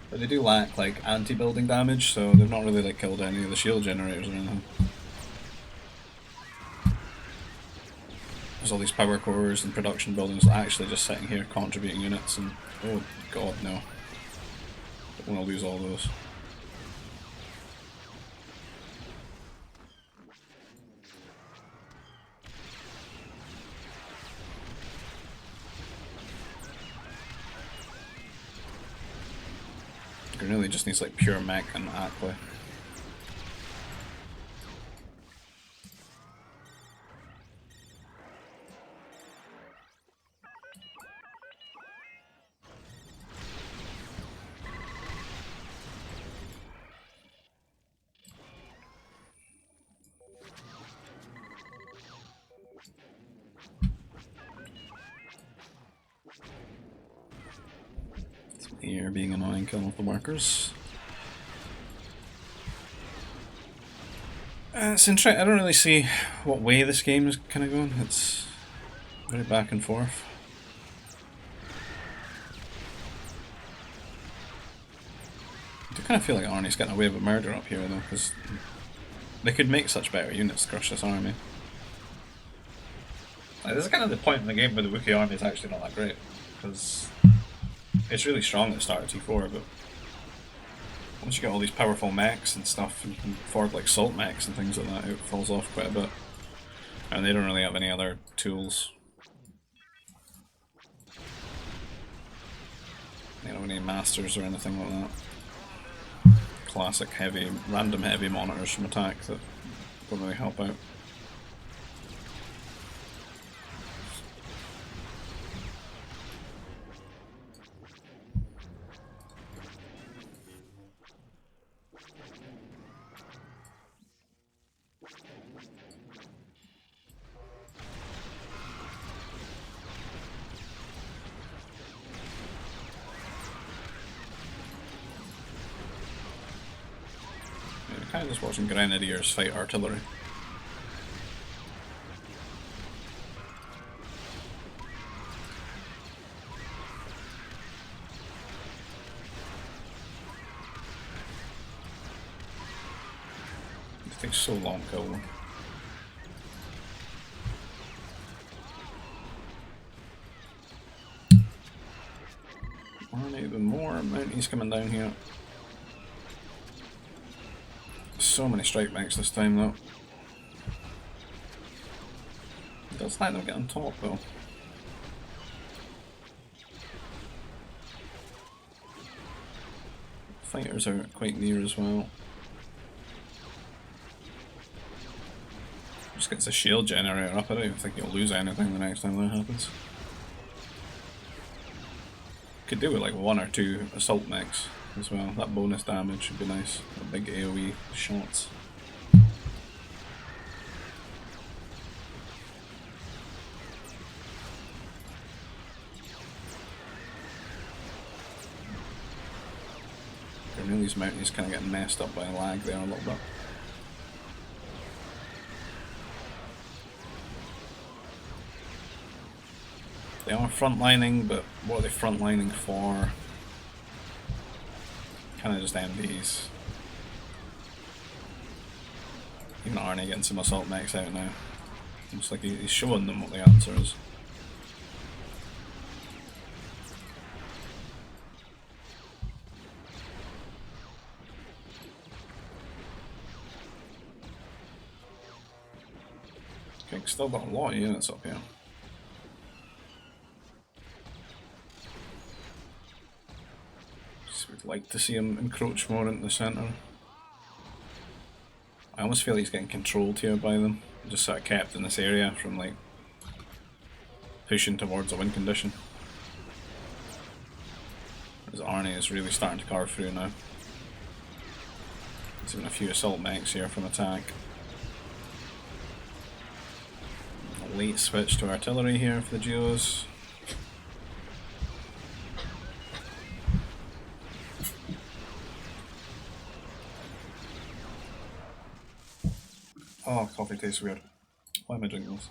But they do lack like anti-building damage, so they've not really like killed any of the shield generators or anything. There's all these power cores and production buildings actually just sitting here contributing units and oh god no. Don't want to lose all those. Grenooli just needs like pure mech and Aqua. Here, being annoying, killing off the workers. It's interesting. I don't really see what way this game is kind of going. It's very back and forth. I do kind of feel like Arnie's getting away with murder up here though, because they could make such better units to crush this army. Like, this is kind of the point in the game where the Wookiee army is actually not that great, because it's really strong at the start of T4, but once you get all these powerful mechs and stuff, and you can afford like salt mechs and things like that, it falls off quite a bit. And they don't really have any other tools. They don't have any masters or anything like that. Classic heavy, random heavy monitors from attack that don't really help out. Kind of just watching Grenadiers fight artillery. It takes so long to kill them. Even more Mounties coming down here. So many strike mechs this time though. It does let them get on top though. Fighters are quite near as well. Just gets a shield generator up. I don't even think you'll lose anything the next time that happens. Could do with like 1 or 2 assault mechs as well. That bonus damage would be nice. The big AoE shots. Grenooli's Mounties kind of getting messed up by lag there a little bit. They are frontlining, but what are they frontlining for? Kind of just MDs. Even Arnie getting some assault mechs out now. Looks like he's showing them what the answer is. Okay, still got a lot of units up here. Would like to see him encroach more into the centre. I almost feel he's getting controlled here by them. Just sort of kept in this area from like pushing towards a win condition. As Arnie is really starting to carve through now. There's even a few assault mechs here from attack. A late switch to artillery here for the Geos. Oh, coffee tastes weird. Why am I drinking this?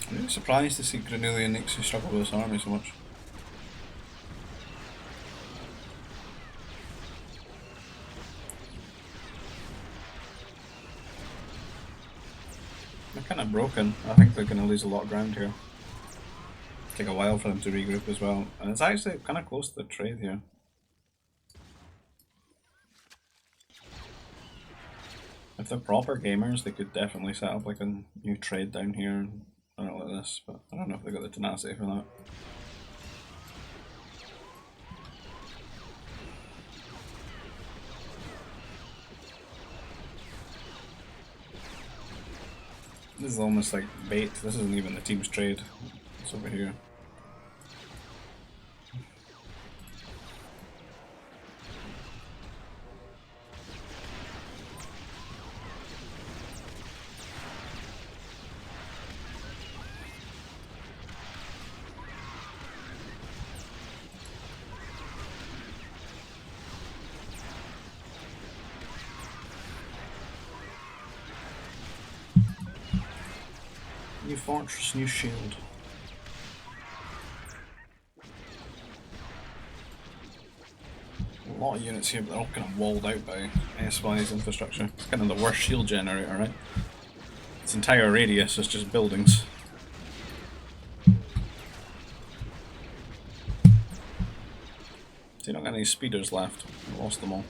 I'm really surprised to see grenooli and nexu struggle with this army so much. They're kind of broken. I think they're going to lose a lot of ground here. Take a while for them to regroup as well. And it's actually kind of close to the trade here. If they're proper gamers, they could definitely set up like a new trade down here and something like this, but I don't know if they've got the tenacity for that. This is almost like bait. This isn't even the team's trade. It's over here. New fortress, new shield. A lot of units here, but they're all kind of walled out by SY's infrastructure. It's kind of the worst shield generator, right? Its entire radius is just buildings. So you don't got any speeders left. I lost them all.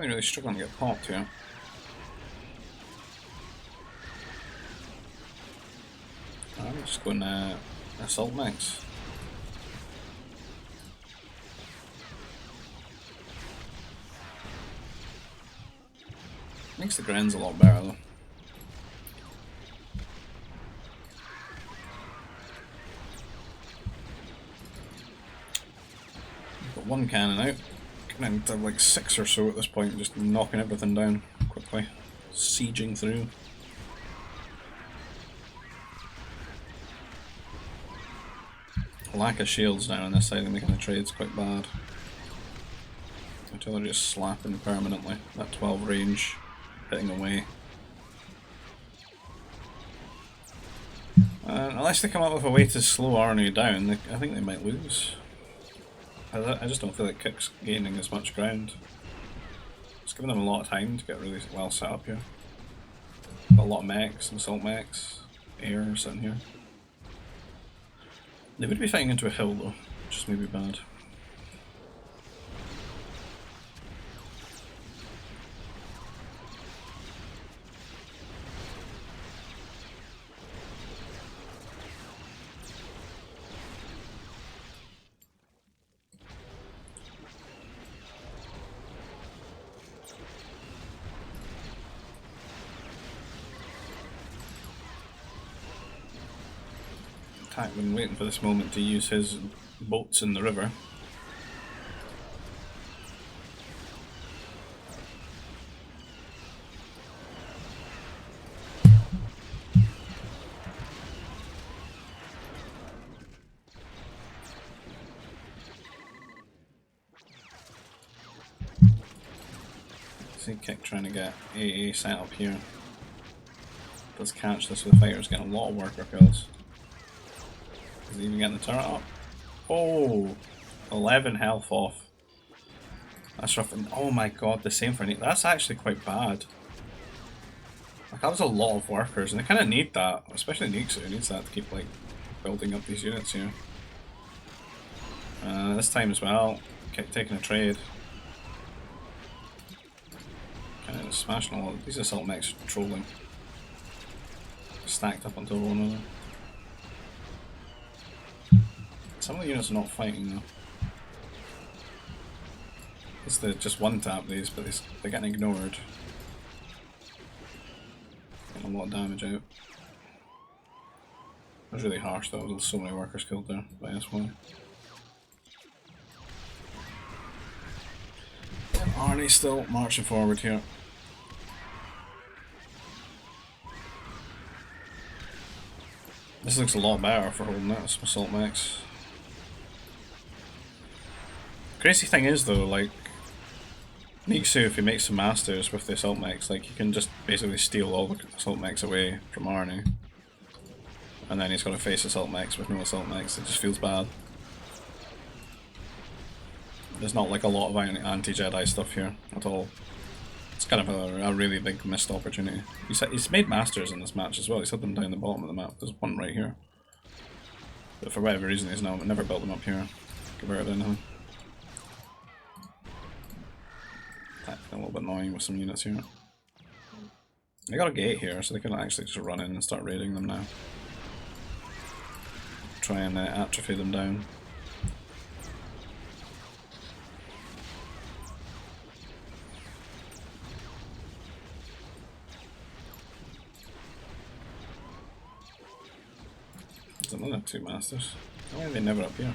Really struggling to get popped here. I'm just going to assault max. Makes the grins a lot better though. Got one cannon out. Going to have like 6 or so at this point, just knocking everything down quickly. Sieging through. Lack of shields now on this side, they're making the trades quite bad. Until they're just slapping permanently. That 12 range, hitting away. Unless they come up with a way to slow Arnie down, I think they might lose. I just don't feel like Kick's gaining as much ground. It's giving them a lot of time to get really well set up here. Got a lot of mechs, assault mechs, air sitting here. They would be fighting into a hill though, which is maybe bad. Been waiting for this moment to use his boats in the river. See Kick trying to get AA set up here. Does catch this with the fighters, getting a lot of worker kills. Is he even getting the turret up? Oh, 11 health off. That's rough. And oh my god, the same for Neek. That's actually quite bad. Like, that was a lot of workers, and they kind of need that, especially Nexu, who needs that to keep like building up these units here. This time as well, kept taking a trade. Kind of smashing a lot. These assault mechs trolling. Stacked up onto one another. Some of the units are not fighting though. It's the just one tap these, but they're getting ignored. Getting a lot of damage out. That was really harsh though, there's so many workers killed there by SY. And Arnie still marching forward here. This looks a lot better for holding that with assault mechs. Crazy thing is though, like, Nexu, if he makes some masters with the assault mechs, like, you can just basically steal all the assault mechs away from Arnie. And then he's got to face assault mechs with no assault mechs, it just feels bad. There's not like a lot of anti-Jedi stuff here at all. It's kind of a really big missed opportunity. He's made masters in this match as well, he's had them down the bottom of the map, there's one right here. But for whatever reason he's never built them up here, converted anything. A little bit annoying with some units here. They got a gate here, so they can actually just run in and start raiding them now. Try and atrophy them down. There's another 2 masters. Why are they never up here?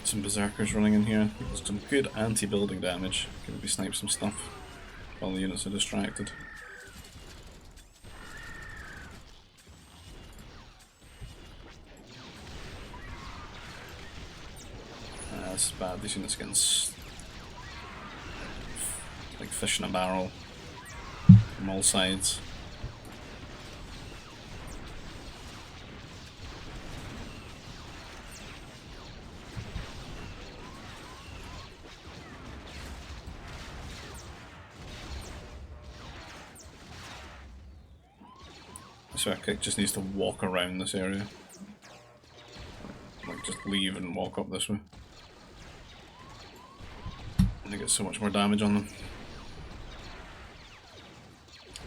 Some berserkers running in here. There's some good anti-building damage. Can maybe snipe some stuff while the units are distracted. That's bad. These units are getting like fish in a barrel from all sides. So I just needs to walk around this area. Like just leave and walk up this way. And they get so much more damage on them.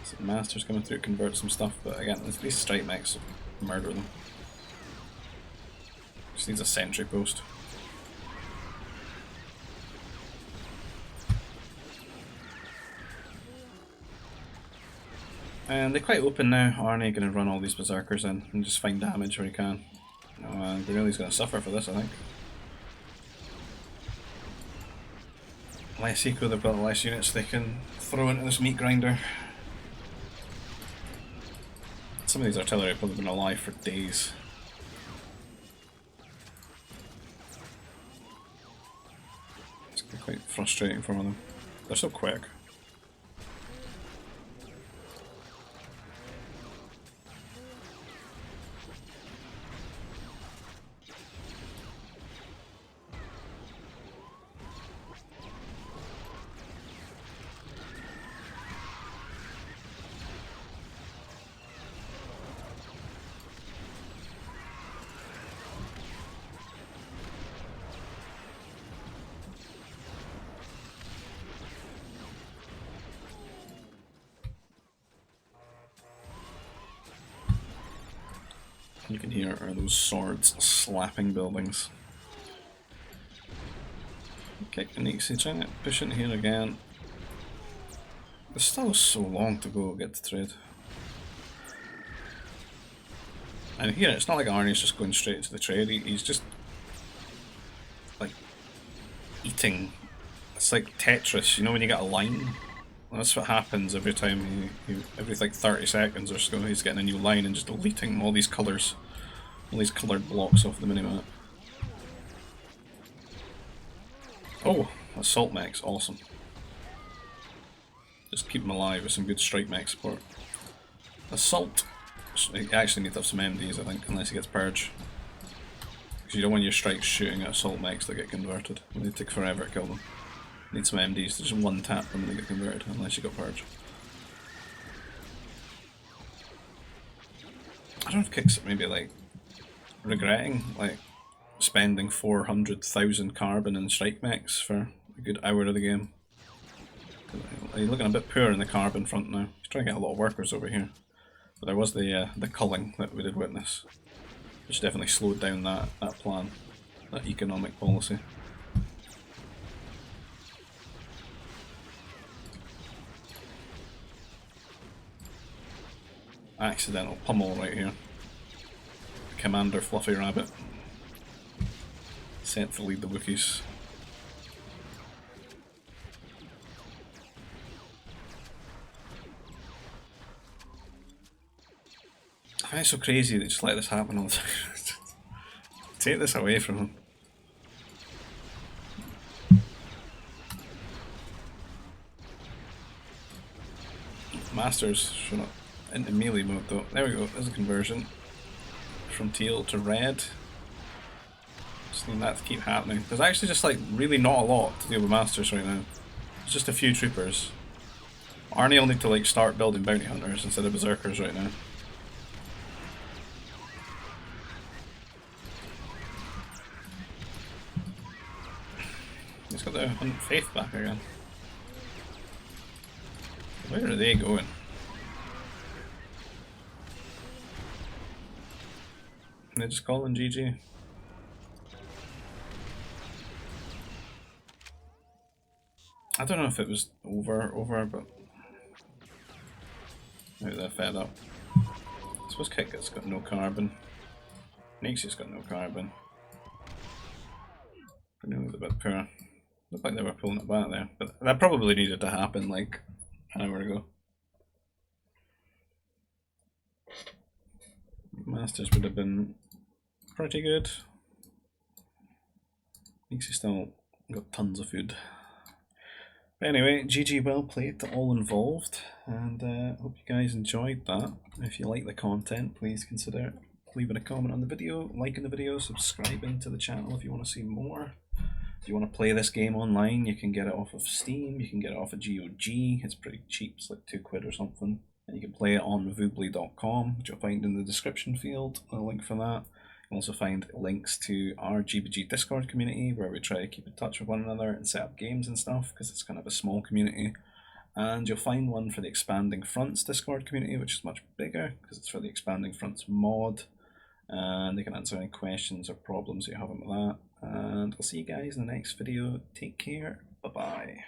So the master's coming through, convert some stuff, but again, these strike mechs murder them. Just needs a sentry post. And they're quite open now. Arnie going to run all these berserkers in and just find damage where he can. Grenooli's going to suffer for this, I think. Less eco, they've got less units they can throw into this meat grinder. Some of these artillery have probably been alive for days. It's quite frustrating for them. They're so quick. You can hear are those swords slapping buildings. Okay, Nexu trying to push in here again. There's still so long to go get the trade. And here it's not like Arnie's just going straight to the trade, he's just like eating. It's like Tetris, you know when you get a line? Well, that's what happens every time every like 30 seconds or so he's getting a new line and just deleting all these colours. All these coloured blocks off the minimap. Oh, assault mechs, awesome. Just keep them alive with some good strike mech support. Assault, you actually need to have some MDs I think, unless he gets purge. Because you don't want your strikes shooting at assault mechs that get converted. They take forever to kill them. You need some MDs to just one tap them when they get converted, unless you got purge. I don't know if Kicks maybe like regretting like spending 400,000 carbon in strike mechs for a good hour of the game. He's looking a bit poor in the carbon front now. He's trying to get a lot of workers over here. But there was the culling that we did witness, which definitely slowed down that plan, that economic policy. Accidental pummel right here. Commander Fluffy Rabbit. Sent to lead the Wookiees. I find it so crazy they just let this happen all the time. Take this away from him. Masters showing up into melee mode though. There we go, there's a conversion. From teal to red. Just need that to keep happening. There's actually just like really not a lot to deal with masters right now. It's just a few troopers. Arnie will need to like start building bounty hunters instead of berserkers right now. He's got the faith back again. Where are they going? They're just calling GG. I don't know if it was over, but maybe they're fed up. I suppose Kick-It's got no carbon. Nexu's got no carbon. Grenooli's a bit poor. Looked like they were pulling it back there, but that probably needed to happen like an hour ago. Masters would have been pretty good. Nexu still got tons of food. But anyway, GG, well played to all involved, and hope you guys enjoyed that. If you like the content, please consider leaving a comment on the video, liking the video, subscribing to the channel if you want to see more. If you want to play this game online, you can get it off of Steam, you can get it off of GOG, it's pretty cheap, it's like £2 or something. And you can play it on voobly.com, which you'll find in the description field, a link for that. You'll also find links to our GBG Discord community, where we try to keep in touch with one another and set up games and stuff, because it's kind of a small community. And you'll find one for the Expanding Fronts Discord community, which is much bigger, because it's for the Expanding Fronts mod. And they can answer any questions or problems you have with that. And I'll see you guys in the next video. Take care. Bye bye.